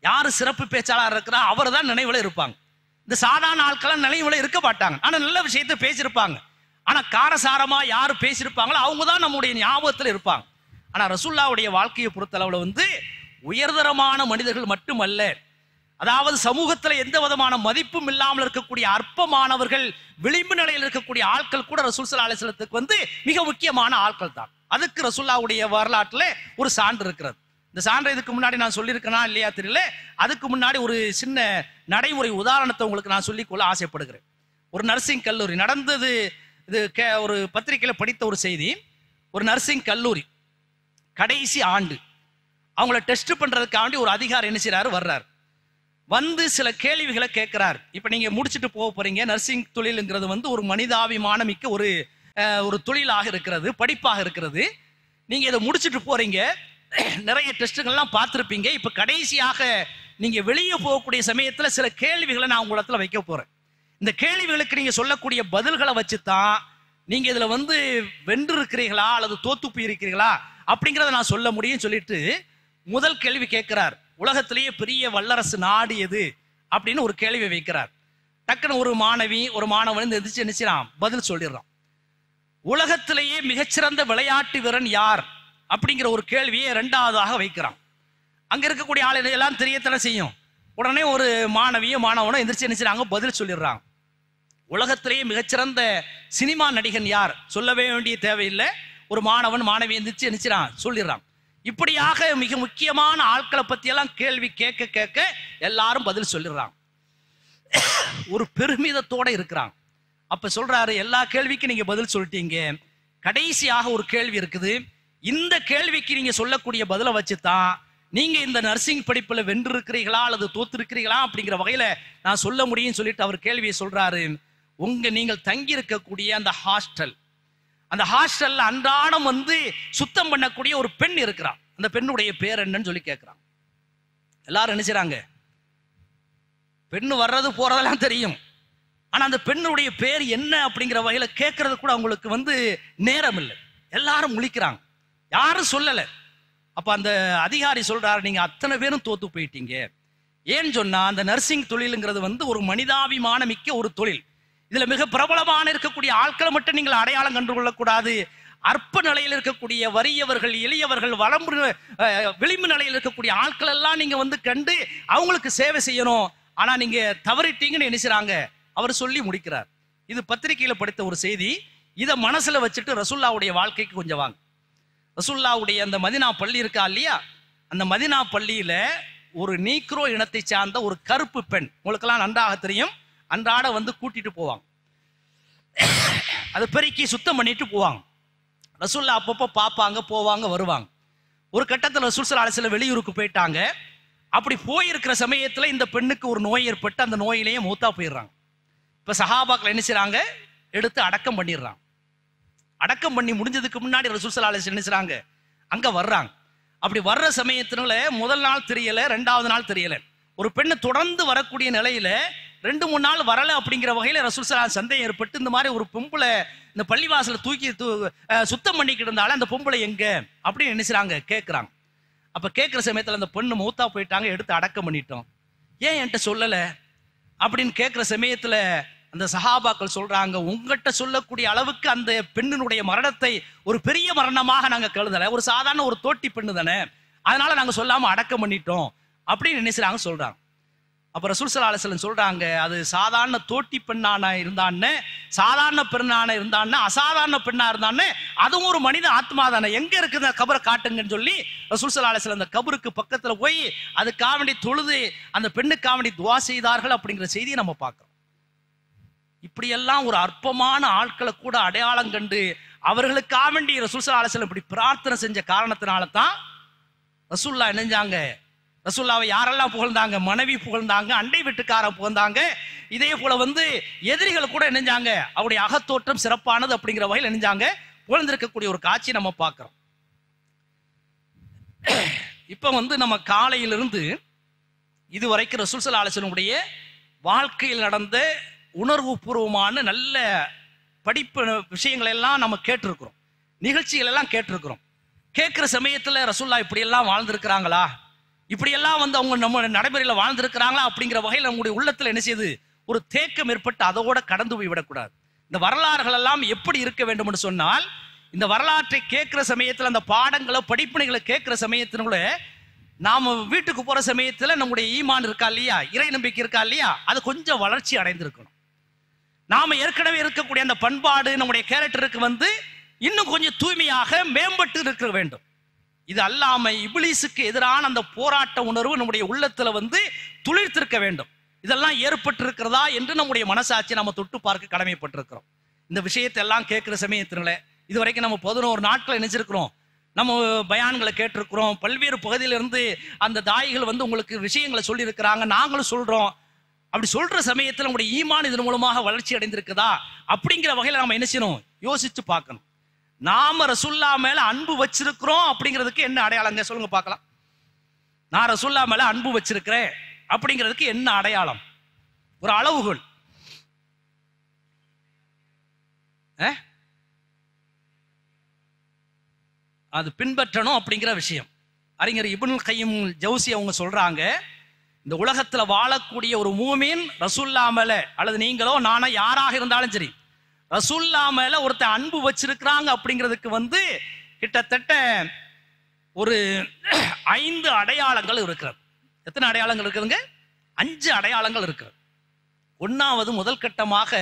யாரு சிறப்பு பேச்சாளர் இருக்கிறா அவர் தான் நினைவுல இருப்பாங்க. இந்த சாதாரண ஆட்கள் நினைவுல இருக்க மாட்டாங்க. ஆனா நல்ல விஷயத்தை பேசியிருப்பாங்க. ஆனா காரசாரமா யாரு பேசியிருப்பாங்களோ அவங்க தான் நம்முடைய ஞாபகத்துல இருப்பாங்க. ஆனா ரசூலுல்லாஹ்வுடைய வாழ்க்கையை பொறுத்தளவுல வந்து உயர்தரமான மனிதர்கள் மட்டுமல்ல, அதாவது சமூகத்துல எந்த விதமான மதிப்பும் இல்லாமல் இருக்கக்கூடிய அற்பமானவர்கள், விளிம்பு நிலையில் இருக்கக்கூடிய ஆட்கள் கூட ரசூல் ஸல்லல்லாஹு அலைஹி வஸல்லத்துக்கு வந்து மிக முக்கியமான ஆட்கள் தான். அதுக்கு ரசூலுல்லாஹ்வுடைய வரலாற்றுல ஒரு சான்று இருக்கிறது. இந்த சான்று இதுக்கு முன்னாடி நான் சொல்லியிருக்கேனா இல்லையா தெரியல. அதுக்கு முன்னாடி ஒரு சின்ன நடைமுறை உதாரணத்தை உங்களுக்கு நான் சொல்லிக்கொள்ள ஆசைப்படுகிறேன். ஒரு நர்சிங் கல்லூரி நடந்தது. இது ஒரு பத்திரிகையில படித்த ஒரு செய்தி. ஒரு நர்சிங் கல்லூரி கடைசி ஆண்டு அவங்கள டெஸ்ட் பண்றதுக்காண்டி ஒரு அதிகாரி என்ன செய்றாரு, வர்றாரு. வந்து சில கேள்விகளை கேட்கிறார். இப்ப நீங்க முடிச்சுட்டு போக போறீங்க. நர்சிங் தொழிலுங்கிறது வந்து ஒரு மனிதாபிமானம் மிக்க ஒரு தொழிலாக இருக்கிறது, படிப்பாக இருக்கிறது. நீங்க இதை முடிச்சுட்டு போறீங்க, நிறைய டெஸ்ட்டுகள்லாம் பார்த்துருப்பீங்க. இப்ப கடைசியாக நீங்க வெளியே போகக்கூடிய சமயத்துல சில கேள்விகளை நான் உங்களிடத்துல வைக்க போறேன். இந்த கேள்விகளுக்கு நீங்க சொல்லக்கூடிய பதில்களை வச்சுதான் நீங்க இதுல வந்து வென்று இருக்கிறீர்களா அல்லது தோத்து போயிருக்கிறீர்களா அப்படிங்கிறத நான் சொல்ல முடியும் சொல்லிட்டு முதல் கேள்வி கேட்கிறார். உலகத்திலேயே பெரிய வல்லரசு நாடு எது அப்படின்னு ஒரு கேள்வி வைக்கிறார். டக்குன்னு ஒரு மாணவன் எந்திரிச்சு நினைச்சான், பதில் சொல்லிடுறான். உலகத்திலேயே மிகச்சிறந்த விளையாட்டு வீரன் யார் அப்படிங்கிற ஒரு கேள்வியை இரண்டாவதாக வைக்கிறான். அங்க இருக்கக்கூடிய ஆளுநர் எல்லாம் தெரியத்தன செய்யும். உடனே ஒரு மாணவனும் எந்திரிச்சு நினைச்சாங்க, பதில் சொல்லிடுறாங்க. உலகத்திலேயே மிகச்சிறந்த சினிமா நடிகன் யார்? சொல்லவே வேண்டிய தேவையில்லை. ஒரு மாணவி எந்திரிச்சு நினைச்சான், சொல்லிடுறான். இப்படியாக மிக முக்கியமான ஆட்களை பத்தி எல்லாம் கேள்வி கேட்க கேட்க எல்லாரும் பதில் சொல்லிடுறாங்க. ஒரு பெருமிதத்தோட இருக்கிறாங்க. அப்ப சொல்றாரு, எல்லா கேள்விக்கும் நீங்க பதில் சொல்லிட்டீங்க, கடைசியாக ஒரு கேள்வி இருக்குது. இந்த கேள்விக்கு நீங்க சொல்லக்கூடிய பதிலை வச்சுதான் நீங்க இந்த நர்சிங் படிப்புல வென்று இருக்கிறீர்களா அல்லது தோத்து இருக்கிறீர்களா அப்படிங்கிற வகையில நான் சொல்ல முடியும் சொல்லிட்டு அவர் கேள்வியை சொல்றாரு. நீங்கள் தங்கி இருக்கக்கூடிய அந்த ஹாஸ்டல்ல அன்றாடம் வந்து சுத்தம் பண்ணக்கூடிய ஒரு பெண் இருக்கிறான். அந்த பெண்ணுடைய பேர் என்னன்னு சொல்லி கேட்கிறான். எல்லாரும் நினைச்சாங்க, பெண்ணு வர்றது போறதெல்லாம் தெரியும், ஆனா அந்த பெண்ணுடைய பேர் என்ன அப்படிங்கிற வகையில கேட்கறது கூட அவங்களுக்கு வந்து நேரம் இல்லை. எல்லாரும் முழிக்கிறாங்க, யாரும் சொல்லல. அப்ப அந்த அதிகாரி சொல்றாரு, நீங்க அத்தனை பேரும் தோத்து போயிட்டீங்க. ஏன்னு சொன்னா அந்த நர்சிங் தொழிலுங்கிறது வந்து ஒரு மனிதாபிமான மிக்க ஒரு தொழில். இதுல மிக பிரபலமான இருக்கக்கூடிய ஆட்களை மட்டும் நீங்கள் அடையாளம் கண்டு கொள்ளக்கூடாது. அற்ப நிலையில் இருக்கக்கூடிய வறியவர்கள், எளியவர்கள், விளிம்பு நிலையில் இருக்கக்கூடிய ஆட்கள் எல்லாம் நீங்க வந்து கண்டு அவங்களுக்கு சேவை செய்யணும். ஆனா நீங்க தவறிட்டீங்கன்னு நினைச்சாங்க. அவர் சொல்லி முடிக்கிறார். இது பத்திரிகையில படித்த ஒரு செய்தி. இதை மனசுல வச்சுட்டு ரசூலுல்லாஹ்வுடைய வாழ்க்கைக்கு கொஞ்சம் வாங்க. ரசூலுல்லாஹ்வுடைய அந்த மதீனா பள்ளி இருக்கா இல்லையா, அந்த மதீனா பள்ளியில ஒரு நீக்ரோ இனத்தை சார்ந்த ஒரு கருப்பு பெண், உங்களுக்கெல்லாம் நன்றாக தெரியும், அன்றாட வந்து கூட்டிட்டு போவாங்க. அதை பெருக்கி சுத்தம் பண்ணிட்டு போவாங்க. ரசூலுல்லாஹ் அப்பப்போ பார்ப்பாங்க, போவாங்க, வருவாங்க. ஒரு கட்டத்தில் ரசூல் ஸல்லல்லாஹு அலைஹி வஸல்லம் வெளியூருக்கு போயிட்டாங்க. அப்படி போயிருக்கிற சமயத்துல இந்த பெண்ணுக்கு ஒரு நோய் ஏற்பட்டு அந்த நோயிலேயே மூத்தா போயிடுறாங்க. இப்ப சஹாபாக்கள் என்ன செய்றாங்க, எடுத்து அடக்கம் பண்ணிடுறாங்க. அடக்கம் பண்ணி முடிஞ்சதுக்கு முன்னாடி ரசூல் ஸல்லல்லாஹு அலைஹி வஸல்லம் என்ன செய்றாங்க, அங்க வர்றாங்க. அப்படி வர்ற சமயத்தினால முதல் நாள் தெரியல, ரெண்டாவது நாள் தெரியல. ஒரு பெண்ணு தொடர்ந்து வரக்கூடிய நிலையில 2-3 நாள் வரல அப்படிங்கிற வகையில ரசூல் ஸல்லல்லாஹு அலைஹி வஸல்லம் சந்தேகம் ஏற்பட்டு, இந்த மாதிரி ஒரு பொம்பளை இந்த பள்ளிவாசல தூக்கி சுத்தம் பண்ணிக்கிட்டு இருந்தாலும் அந்த பொம்பளை எங்க அப்படின்னு நினைச்சாங்க, கேட்கிறாங்க. அப்ப கேட்கிற சமயத்துல அந்த பெண்ணு மௌத்தா போயிட்டாங்க, எடுத்து அடக்கம் பண்ணிட்டோம், ஏன் என்கிட்ட சொல்லல அப்படின்னு கேட்கிற சமயத்துல அந்த சஹாபாக்கள் சொல்றாங்க, உங்ககிட்ட சொல்லக்கூடிய அளவுக்கு அந்த பெண்ணினுடைய மரணத்தை ஒரு பெரிய மரணமாக நாங்க கருதல, ஒரு சாதாரண ஒரு தோட்டி பெண்ணு தானே, அதனால நாங்க சொல்லாம அடக்கம் பண்ணிட்டோம் அப்படின்னு நினைச்சாங்க சொல்றாங்க. அப்ப ரசூல் ஸல்லல்லாஹு அலைஹி வஸல்லம் சொல்றாங்க, அது சாதாரண தோட்டி பெண்ணான இருந்தான்னு, சாதாரண பெண்ணான இருந்தான்னு, அசாதாரண பெண்ணா இருந்தான்னு, அதுவும் ஒரு மனித ஆத்மா தானே, எங்க இருக்குது கபரை காட்டுங்கன்னு சொல்லி ரசூல் ஸல்லல்லாஹு அலைஹி வஸல்லம் அந்த கபருக்கு பக்கத்துல போய் அதுக்காக வேண்டி தொழுது அந்த பெண்ணுக்காக வேண்டி துஆ செய்தார்கள் அப்படிங்கிற செய்தியை நம்ம பார்க்கிறோம். இப்படியெல்லாம் ஒரு அற்பமான ஆட்களை கூட அடையாளம் கண்டு அவர்களுக்காக வேண்டி ரசூல் ஸல்லல்லாஹு அலைஹி வஸல்லம் இப்படி பிரார்த்தனை செஞ்ச காரணத்தினால தான் ரசூலுல்லாஹ் நினைஞ்சாங்க, ரசூலுல்லாவை யாரெல்லாம் புகழ்ந்தாங்க, மனைவி புகழ்ந்தாங்க, அண்டை வீட்டுக்காரன் புகழ்ந்தாங்க, இதே போல எதிரிகள் கூட நினைஞ்சாங்க அவருடைய அகத்தோற்றம் சிறப்பானது அப்படிங்கிற வகையில் நினைஞ்சாங்க, புகழ்ந்திருக்கக்கூடிய ஒரு காட்சி நம்ம பார்க்கிறோம். இப்ப நம்ம காலையிலிருந்து இதுவரைக்கும் ரசூல் ஸல்லல்லாஹு அலைஹி வஸல்லம் வாழ்க்கையில் நடந்த உணர்வு பூர்வமான நல்ல படிப்பு விஷயங்கள் எல்லாம் நம்ம கேட்டிருக்கிறோம், நிகழ்ச்சிகள் எல்லாம் கேட்டிருக்கிறோம். கேட்கிற சமயத்துல ரசூலுல்லாஹ் இப்படி எல்லாம் வாழ்ந்திருக்கிறாங்களா, இப்படியெல்லாம் அவங்க நம்ம நடைமுறையில வாழ்ந்திருக்கிறாங்களா அப்படிங்கிற வகையில் நம்முடைய உள்ளத்துல என்ன செய்யுது, ஒரு தேக்கம் ஏற்பட்டு அதோட கடந்து போய் விடக்கூடாது. இந்த வரலாறுகள் எல்லாம் எப்படி இருக்க வேண்டும் என்று சொன்னால், இந்த வரலாற்றை கேட்கிற சமயத்துல அந்த பாடங்களை படிப்பினைகளை கேட்கிற சமயத்தினுள்ள நாம வீட்டுக்கு போற சமயத்துல நம்முடைய ஈமான் இருக்கா இல்லையா, இறை நம்பிக்கை இருக்கா இல்லையா, அது கொஞ்சம் வளர்ச்சி அடைந்திருக்கணும். நாம ஏற்கனவே இருக்கக்கூடிய அந்த பண்பாடு நம்முடைய கேரக்டருக்கு இன்னும் கொஞ்சம் தூய்மையாக மேம்பட்டு இருக்க வேண்டும். இது அல்லாம இப்லீஸுக்கு எதிரான அந்த போராட்ட உணர்வு நம்முடைய உள்ளத்துல துளிர்த்திருக்க வேண்டும். இதெல்லாம் ஏற்பட்டிருக்கிறதா என்று நம்முடைய மனசாட்சி நம்ம தொட்டு பார்க்க கடமைப்பட்டிருக்கிறோம். இந்த விஷயத்தை எல்லாம் கேட்கிற சமயத்தினால இதுவரைக்கும் நம்ம 11 நாட்கள் நினைச்சிருக்கிறோம், நம்ம பயான்களை கேட்டிருக்கிறோம், பல்வேறு பகுதியிலிருந்து அந்த தாயிகள் உங்களுக்கு விஷயங்களை சொல்லி இருக்கிறாங்க, நாங்களும் சொல்றோம். அப்படி சொல்ற சமயத்தில் உங்களுடைய ஈமான் இதன் மூலமாக வளர்ச்சி அடைந்திருக்குதா அப்படிங்கிற வகையில நம்ம என்ன செய்யணும், யோசிச்சு பார்க்கணும். நாம ரசூலுல்லாஹ் மேல அன்பு வச்சிருக்கிறோம் அப்படிங்கிறதுக்கு என்ன அடையாளங்க சொல்லுங்க பார்க்கலாம். நான் ரசூலுல்லாஹ் மேல அன்பு வச்சிருக்கிறேன் அப்படிங்கிறதுக்கு என்ன அடையாளம், ஒரு அளவுகோல். அது பின்பற்றணும் அப்படிங்கிற விஷயம். அறிஞர் இப்னுல் கையிம் ஜௌசி அவங்க சொல்றாங்க, இந்த உலகத்துல வாழக்கூடிய ஒரு மூமின் ரசூலுல்லாஹ் மேல அல்லது நீங்களோ நானோ யாராக இருந்தாலும் சரி ரசூலுல்லாஹ் மேல ஒருத்தர் அன்பு வச்சிருக்கிறாங்க அப்படிங்கிறதுக்கு கிட்டத்தட்ட ஒரு 5 அடையாளங்கள் இருக்கிறது. எத்தனை அடையாளங்கள் இருக்குதுங்க? 5 அடையாளங்கள் இருக்கிறது. 1வது முதல் கட்டமாக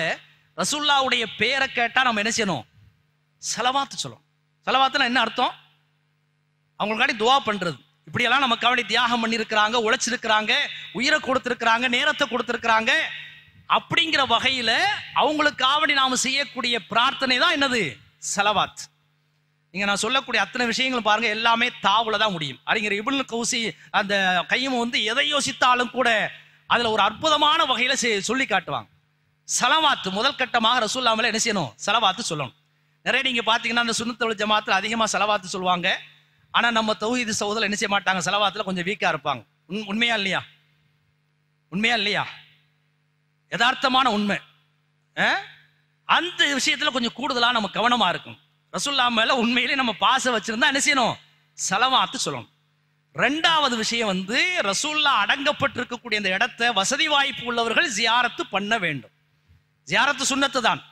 ரசூலுல்லாஹ்வுடைய பேரை கேட்டா நம்ம என்ன செய்யணும், ஸலவாத் சொல்லணும். ஸலவாத்னா என்ன அர்த்தம், அவங்களுக்காண்டி துஆ பண்றது. இப்படியெல்லாம் நமக்கு அவனை தியாகம் பண்ணியிருக்கிறாங்க, உழைச்சிருக்கிறாங்க, உயிரை கொடுத்திருக்கிறாங்க, நேரத்தை கொடுத்திருக்கிறாங்க அப்படிங்கிற வகையில அவங்களுக்காக நாம செய்யக்கூடிய பிரார்த்தனை தான் என்னது, ஸலவாத். நீங்க நான் சொல்லக்கூடிய அத்தனை விஷயங்களும் பாருங்க, எல்லாமே தாவுல தான் முடியும். அறிஞர் இப்னுல் கௌசி அந்த கையும் எதை யோசித்தாலும் கூட அதுல ஒரு அற்புதமான வகையில சொல்லி காட்டுவாங்க. ஸலவாத் முதல் கட்டமாக ரசூலுல்லாஹ் மேல என்ன செய்யணும், ஸலவாத் சொல்லணும். நிறைய நீங்க பாத்தீங்கன்னா அந்த சுன்னத்துல் வல் ஜமாஅத்துல அதிகமா ஸலவாத் சொல்லுவாங்க. ஆனா நம்ம தௌஹீத் சகோதரர்கள் என்ன செய்ய மாட்டாங்க, ஸலவாத்துல கொஞ்சம் வீக்கா இருப்பாங்க. உண்மையா இல்லையா, உண்மையா இல்லையா, யதார்த்தமான உண்மை. அந்த விஷயத்துல கொஞ்சம் கூடுதலா நம்ம கவனமா இருக்கும். ரசூலுல்லாஹ் மேல உண்மையிலே நம்ம பாசம் வச்சிருந்தா என்ன செய்யணும், ஸலவாத் சொல்லணும். 2வது விஷயம் ரசூலுல்லாஹ் அடங்கப்பட்டிருக்கக்கூடிய இந்த இடத்தை வசதி வாய்ப்பு உள்ளவர்கள் ஜியாரத்து பண்ண வேண்டும். ஜியாரத்து சுன்னத்து தான்.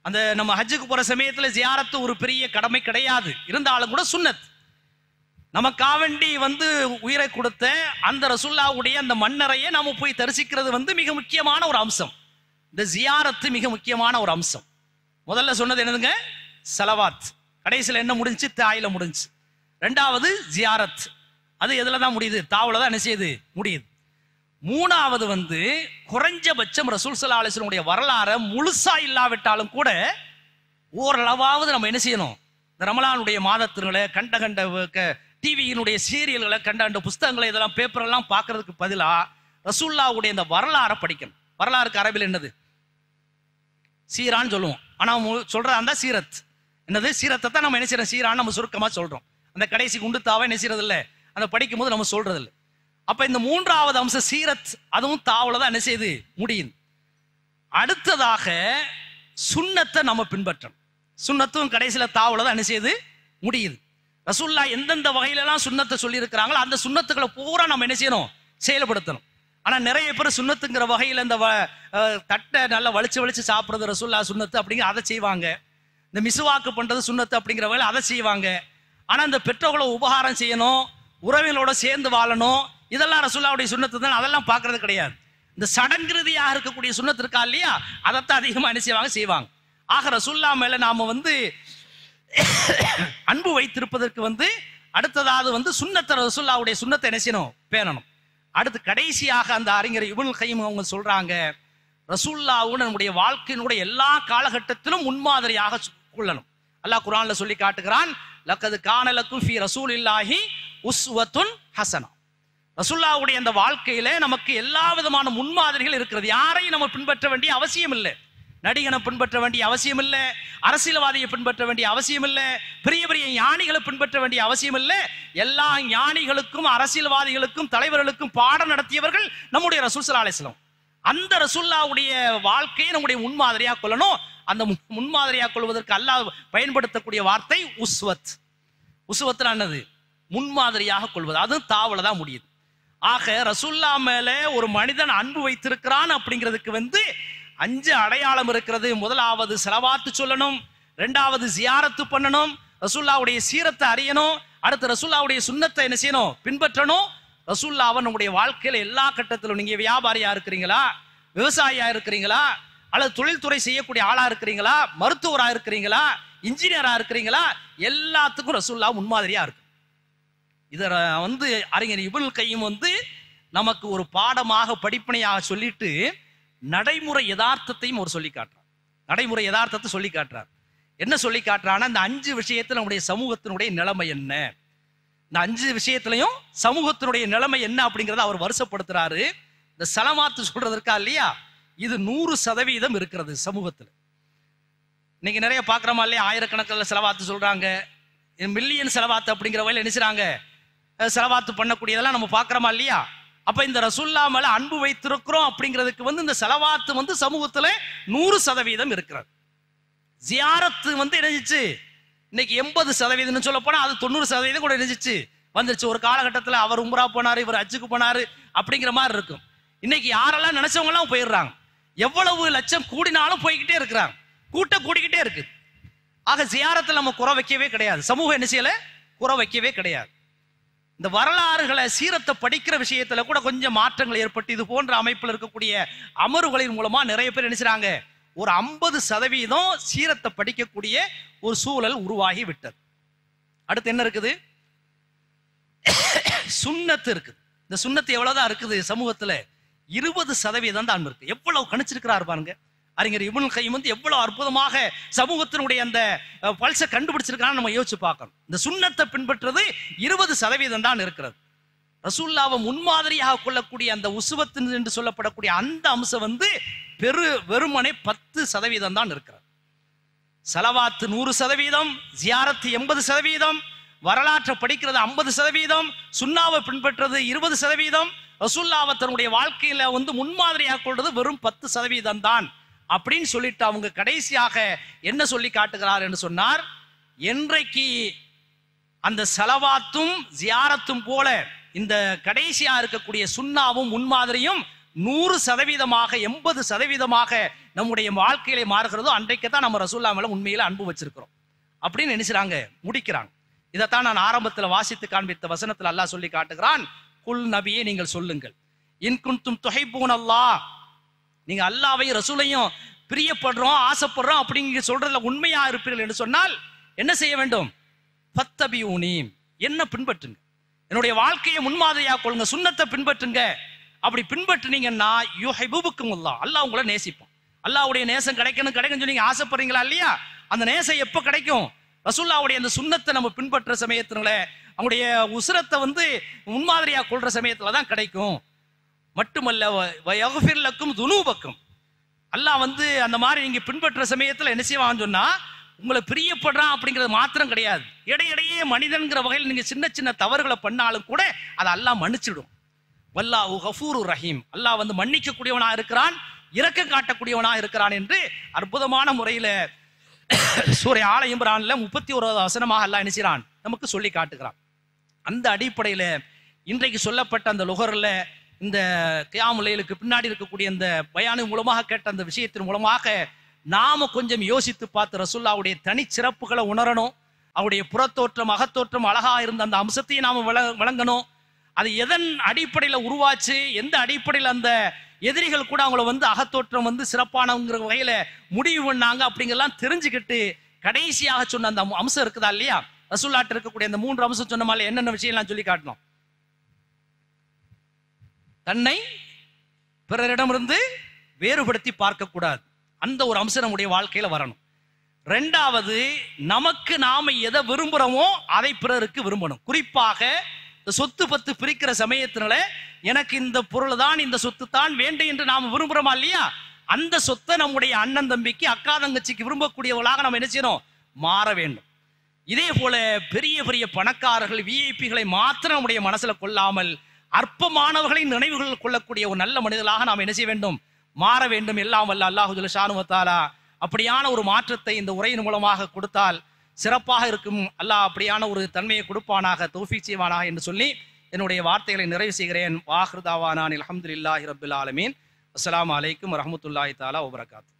அந்த நம்ம ஹஜ்ஜுக்கு போற சமயத்துல ஜியாரத்து ஒரு பெரிய கடமை கிடையாது, இருந்தாலும் கூட சுன்னத். நமக்காக வேண்டி உயிரை கொடுத்த அந்த ரசூலுல்லாஹ்வுடைய அந்த மன்னரையே நாம போய் தரிசிக்கிறது மிக முக்கியமான ஒரு அம்சம். இந்த ஜியாரத்து மிக முக்கியமான ஒரு அம்சம். முதல்ல சொன்னது என்னதுங்க, ஸலவாத். கடைசியில் என்ன முடிஞ்சு, தாயில முடிஞ்சு. 2வது ஜியாரத், அது எதுல தான் முடியுது, தாவுல தான் என்ன செய்யுது, முடியுது. 3வது குறைஞ்சபட்சம் ரசூல் ஸல்லல்லாஹு அலைஹி வஸல்லம் வரலாறு முழுசா இல்லாவிட்டாலும் கூட ஓரளவாவது நம்ம என்ன செய்யணும், இந்த ரமலானுடைய மாதத்தினுடைய கண்ட டிவியினுடைய சீரியல்களை கண்ட புஸ்தகங்களை இதெல்லாம் பேப்பர் எல்லாம் பார்க்கறதுக்கு பதிலா ரசூலுல்லாஹ்வுடைய இந்த வரலாறை படிக்கணும். வரலாறுக்கு அரபில் என்னது, சீரான்னு சொல்லுவோம். ஆனா சொல்றதா இருந்தா சீரத். என்னது, சீரத்தை தான் நம்ம என்ன செய்யறோம், சீரான்னு நம்ம சுருக்கமா சொல்றோம். அந்த கடைசி குண்டுத்தாவை என்ன செய்யறது இல்லை, அந்த படிக்கும் போது நம்ம சொல்றது இல்லை. அப்ப இந்த 3வது அம்சம் சீரத், அதுவும் தாவுல தான் என்ன செய்யுது முடியுது. அடுத்ததாக சுன்னத்தை நம்ம பின்பற்றணும். சுன்னத்தும் கடைசியில் தாவலதான் என்ன செய்யுது முடியுது. ரசூல்லா எந்தெந்த வகையிலலாம் சுன்னத்தை சொல்லி இருக்கிறாங்களோ அந்த சுன்னத்துக்களை பூரா நம்ம என்ன செய்யணும், செயல்படுத்தணும். ஆனா நிறைய பேர் சுன்னத்துங்கிற வகையில் இந்த தட்டை நல்லா வலிச்சு சாப்பிடுறது ரசூல்லா சுன்னத்து அப்படிங்கிற அதை செய்வாங்க. இந்த மிசுவாக்கு பண்றது சுன்னத்து அப்படிங்கிற வகையில் அதை செய்வாங்க. ஆனா இந்த பெற்றோர்களை உபகாரம் செய்யணும், உறவினரோட சேர்ந்து வாழணும், இதெல்லாம் ரசூல்லாவுடைய சுன்னத்து தான். அதெல்லாம் பார்க்கறது கிடையாது. இந்த சடங்கிருதியாக இருக்கக்கூடிய சுன்னத்து இருக்கா இல்லையா, அதைத்தான் அதிகமாக என்ன செய்வாங்க. ஆக ரசூல்லா மேல நாம அன்பு வைத்திருப்பதற்கு அடுத்ததாவது சுன்னத்தை ரசூல்லாவுடைய சுன்னத்தை என்ன செய்யணும், பேணணும். அடுத்து கடைசியாக அந்த அறிஞர் இப்னுல் கையிம் அவங்க சொல்றாங்க, ரசூல்லாவோட நம்முடைய வாழ்க்கையினுடைய எல்லா காலகட்டத்திலும் முன்மாதிரியாக கொள்ளணும். அல்லாஹ் குர்ஆன்ல சொல்லி காட்டுகிறான், லக்கது கான லக்கும் ஃபீ ரசூலில்லாஹி உஸ்வத்துன் ஹஸனா. ரசூலுல்லாஹ்வுடைய அந்த வாழ்க்கையில நமக்கு எல்லா விதமான முன்மாதிரிகள் இருக்கிறது. யாரையும் நம்ம பின்பற்ற வேண்டிய அவசியம் இல்லை. நடிகனை பின்பற்ற வேண்டிய அவசியம் இல்லை, அரசியல்வாதியை பின்பற்ற வேண்டிய அவசியம் இல்லை, பெரிய பெரிய ஞானிகளை பின்பற்ற வேண்டிய அவசியம் இல்லை. எல்லா ஞானிகளுக்கும் அரசியல்வாதிகளுக்கும் தலைவர்களுக்கும் பாடம் நடத்தியவர்கள் நம்முடைய ரசூல் ஸல்லல்லாஹு அலைஹி வஸல்லம். அந்த ரசூலுல்லாஹ்வுடைய வாழ்க்கையை நம்முடைய முன்மாதிரியா கொள்ளணும். அந்த முன்மாதிரியா கொள்வதற்கு அல்லாஹ் பயன்படுத்தக்கூடிய வார்த்தை உஸ்வத். உஸ்வத்னா என்னது, முன்மாதிரியாக கொள்வது. அது தாவல தான் முடியுது. ஆக ரசூல்லா மேல ஒரு மனிதன் அன்பு வைத்திருக்கிறான் அப்படிங்கிறதுக்கு 5 அடையாளம் இருக்கிறது. முதலாவது ஸலவாத்து சொல்லணும், இரண்டாவது ஜியாரத்து பண்ணணும், ரசூல்லாவுடைய சீரத்தை அறியணும், அடுத்து ரசூல்லாவுடைய சுன்னத்தை என்ன செய்யணும், பின்பற்றணும். ரசூல்லாவை நம்முடைய வாழ்க்கையில எல்லா கட்டத்திலும், நீங்க வியாபாரியா இருக்கிறீங்களா, விவசாயியா இருக்கிறீங்களா, அல்லது தொழில்துறை செய்யக்கூடிய ஆளா இருக்கிறீங்களா, மருத்துவரா இருக்கிறீங்களா, இன்ஜினியரா இருக்கிறீங்களா, எல்லாத்துக்கும் ரசூல்லா முன்மாதிரியா இருக்கு. இத அறிஞர் இப்னுல் கையிம் நமக்கு ஒரு பாடமாக படிப்பனையாக சொல்லிட்டு நடைமுறை யதார்த்தத்தையும் ஒரு சொல்லி காட்டுறார். நடைமுறை யதார்த்தத்தை சொல்லி காட்டுறார். என்ன சொல்லி காட்டுறான்னா, இந்த 5 விஷயத்துல நம்முடைய சமூகத்தினுடைய நிலைமை என்ன, இந்த 5 விஷயத்திலையும் சமூகத்தினுடைய நிலைமை என்ன அப்படிங்கறத அவர் வருஷப்படுத்துறாரு. இந்த ஸலவாத்து சொல்றதற்கா இல்லையா, இது 100% இருக்கிறது சமூகத்துல. இன்னைக்கு நிறைய பாக்குறோமா இல்லையா, ஆயிரக்கணக்கில் ஸலவாத்து சொல்றாங்க, மில்லியன் ஸலவாத்து அப்படிங்கிற வகையில் நினைச்சாங்க ஸலவாத்து பண்ணக்கூடியதெல்லாம் நம்ம பாக்குறோமா இல்லையா. அப்ப இந்த ரசூல்லா மேல அன்பு வைத்திருக்கிறோம் அப்படிங்கிறதுக்கு இந்த ஸலவாத்து சமூகத்துல 100% இருக்கிறது. ஜியாரத்து இணைஞ்சிச்சு, இன்னைக்கு 80% சொல்ல போனா அது 90% கூட இணைஞ்சிச்சு வந்துருச்சு. ஒரு காலகட்டத்தில் அவர் உம்ரா போனாரு, இவர் ஹஜ்ஜுக்கு போனாரு அப்படிங்கிற மாதிரி இருக்கும். இன்னைக்கு யாரெல்லாம் நினைச்சவங்க எல்லாம் போயிடுறாங்க, எவ்வளவு லட்சம் கூடினாலும் போய்கிட்டே இருக்கிறாங்க, கூட்டம் கூடிக்கிட்டே இருக்கு. ஆக ஜியாரத்தில் நம்ம குறை வைக்கவே கிடையாது, சமூக என்ன செய்யல குறை வைக்கவே கிடையாது. இந்த வரலாறுகளை சீரத்தை படிக்கிற விஷயத்துல கூட கொஞ்சம் மாற்றங்கள் ஏற்பட்டு இது போன்ற அமைப்பில் இருக்கக்கூடிய அமர்வுகளின் மூலமா நிறைய பேர் நினைச்சாங்க ஒரு 50% சீரத்தை படிக்கக்கூடிய ஒரு சூழல் உருவாகி விட்டது. அடுத்து என்ன இருக்குது, சுன்னத்து இருக்குது. இந்த சுன்னத்து எவ்வளவுதான் இருக்குது சமூகத்துல, 20% தான் இருக்கு. எவ்வளவு கணிச்சிருக்கிறாரு பாருங்க அறிஞர் இப்னுல் கையிம். எவ்வளவு அற்புதமாக சமூகத்தினுடைய அந்த பல்சை கண்டுபிடிச்சிருக்கான்னு நம்ம யோசிச்சு பார்க்கணும். இந்த சுன்னத்தை பின்பற்றுறது 20% தான் இருக்கிறது. ரசூல்லாவை முன்மாதிரியாக கொள்ளக்கூடிய அந்த உசுவத்து என்று சொல்லப்படக்கூடிய அந்த அம்சம் வெறுமனே 10% தான் இருக்கிறது. ஸலவாத்து 100%, ஜியாரத்து 80%, வரலாற்றை படிக்கிறது 50%, சுன்னாவை பின்பற்றது 20%, ரசூல்லாவை தன்னுடைய வாழ்க்கையில முன்மாதிரியாக கொள்றது வெறும் 10% தான் அப்படின்னு சொல்லிட்டு அவங்க கடைசியாக என்ன சொல்லி காட்டுகிறார் என்று சொன்னார், என்றைக்கு அந்த ஸலவாத்தும் ஜியாரத்தும் போல இந்த கடைசியா இருக்கக்கூடிய சுன்னாவும் முன்மாதிரியும் 100%, 80% நம்முடைய வாழ்க்கையிலே மாறுகிறதோ அன்றைக்கு தான் நம்ம ரசூல்லா மேல உண்மையில அன்பு வச்சிருக்கிறோம் அப்படின்னு நினைச்சாங்க, முடிக்கிறாங்க. இதைத்தான் நான் ஆரம்பத்தில் வாசித்து காண்பித்த வசனத்தில் அல்லாஹ் சொல்லி காட்டுகிறான், குல் நபியே நீங்கள் சொல்லுங்கள், இன் குன்தும் துஹிப்பூன அல்லாஹ், நீங்க அல்லாஹ்வையும் ரசூலையும் பிரியப்படுறோம் ஆசைப்படுறோம் அப்படிங்க சொல்றதுல உண்மையா இருப்பீர்கள் என்று சொன்னால் என்ன செய்ய வேண்டும், ஃபத்தபியூனி, என்ன பின்பற்றுங்க, என்னுடைய வாழ்க்கையை முன்மாதிரியா கொள்ளுங்க, சுன்னத்தை பின்பற்றுங்க. அப்படி பின்பற்றினீங்கன்னா யுஹிப்புக்குமுல்லாஹ், அல்லாஹ் உங்களை நேசிப்பான். அல்லாஹ்வுடைய நேசம் கிடைக்கணும் சொல்லி நீங்க ஆசைப்படுறீங்களா இல்லையா, அந்த நேசம் எப்ப கிடைக்கும், ரசூலுல்லாஹ்வுடைய அந்த சுன்னத்தை நம்ம பின்பற்ற சமயத்துல, அவங்களுடைய உஸ்ரத்தை முன்மாதிரியா கொள்ற சமயத்துல தான் கிடைக்கும். மட்டுமல்ல வயக்ஃபிர் லக்கும் துனூபக்கும், அல்லாஹ் அந்த மாதிரி நீங்க பின்பற்ற சமயத்துல என்ன செய்வான்னு சொன்னா உங்களை பிரியப்படுறான் அப்படிங்கிறது மாத்திரம் கிடையாது, இடையிடையே மனிதன்கிற வகையில் நீங்க சின்ன சின்ன தவறுகளை பண்ணாலும் கூட அதை அல்லாஹ் மன்னிச்சிடும். வல்லாஹு கஃபூருர் ரஹீம், அல்லாஹ் மன்னிக்க கூடியவனா இருக்கிறான், இரக்கம் காட்டக்கூடியவனாக இருக்கிறான் என்று அற்புதமான முறையில சூரா ஆல இம்ரான்ல 31வது வசனமாக அல்லாஹ் என்ன செய்றான் நமக்கு சொல்லி காட்டுகிறான். அந்த அடிப்படையில இன்றைக்கு சொல்லப்பட்ட அந்த லுகர்ல இந்த கியாமுல் லைலுக்கு பின்னாடி இருக்கக்கூடிய இந்த பயானு மூலமாக கேட்ட அந்த விஷயத்தின் மூலமாக நாம கொஞ்சம் யோசித்து பார்த்து ரசூலுல்லாஹ்வுடைய தனி சிறப்புகளை உணரணும். அவருடைய புறத்தோற்றம் அகத்தோற்றம் அழகா இருந்த அந்த அம்சத்தையும் நாம வழங்கணும். அது எதன் அடிப்படையில உருவாச்சு, எந்த அடிப்படையில் அந்த எதிரிகள் கூட அவங்கள அகத்தோற்றம் சிறப்பானங்கிற வகையில முடிவு பண்ணாங்க அப்படிங்கெல்லாம் தெரிஞ்சுக்கிட்டு கடைசியாக சொன்ன அந்த அம்சம் இருக்குதா இல்லையா, ரசூலுல்லாஹ்ட்ட இருக்கக்கூடிய அந்த 3 அம்சம் சொன்ன மாதிரி என்னென்ன விஷயம்லாம் சொல்லி காட்டணும். தன்னை பிறரிடமிருந்து வேறுபடுத்தி பார்க்க கூடாது, அந்த ஒரு அம்சம் நம்முடைய வாழ்க்கையில வரணும். 2வது, நமக்கு நாம எதை விரும்புறோமோ அதை பிறருக்கு விரும்பணும். குறிப்பாக இந்த சொத்து பத்து பிரிக்கிற சமயத்தினால எனக்கு இந்த பொருள் தான், இந்த சொத்து தான் வேண்டும் என்று நாம விரும்புறோமா இல்லையா, அந்த சொத்தை நம்முடைய அண்ணன் தம்பிக்கு அக்கா தங்கச்சிக்கு விரும்பக்கூடியவர்களாக நம்ம என்ன செய்யணும், மாற வேண்டும். இதே போல பெரிய பெரிய பணக்காரர்கள் விஐபிகளை மாத்திரம் நம்முடைய மனசுல கொள்ளாமல் அற்பமானவர்களை நினைவுகள் கொள்ளக்கூடிய ஒரு நல்ல மனிதர்களாக நாம் என்ன செய்ய வேண்டும், மாற வேண்டும். எல்லாம் வல்ல அல்லாஹு ஜல்ல ஷானுஹு வ தஆலா அப்படியான ஒரு மாற்றத்தை இந்த உரையின் மூலமாக கொடுத்தால் சிறப்பாக இருக்கும். அல்லாஹ் அப்படியான ஒரு தன்மையை கொடுப்பானாக, தௌஃபீக் செய்வானாக என்று சொல்லி என்னுடைய வார்த்தைகளை நிறைவு செய்கிறேன். வாஹிரு தாவானா அல்ஹம்துலில்லாஹி ரப்பில் ஆலமீன். அஸ்ஸலாமு அலைக்கும் வரஹ்மத்துல்லாஹி தஆலா வபரகாத்துஹு.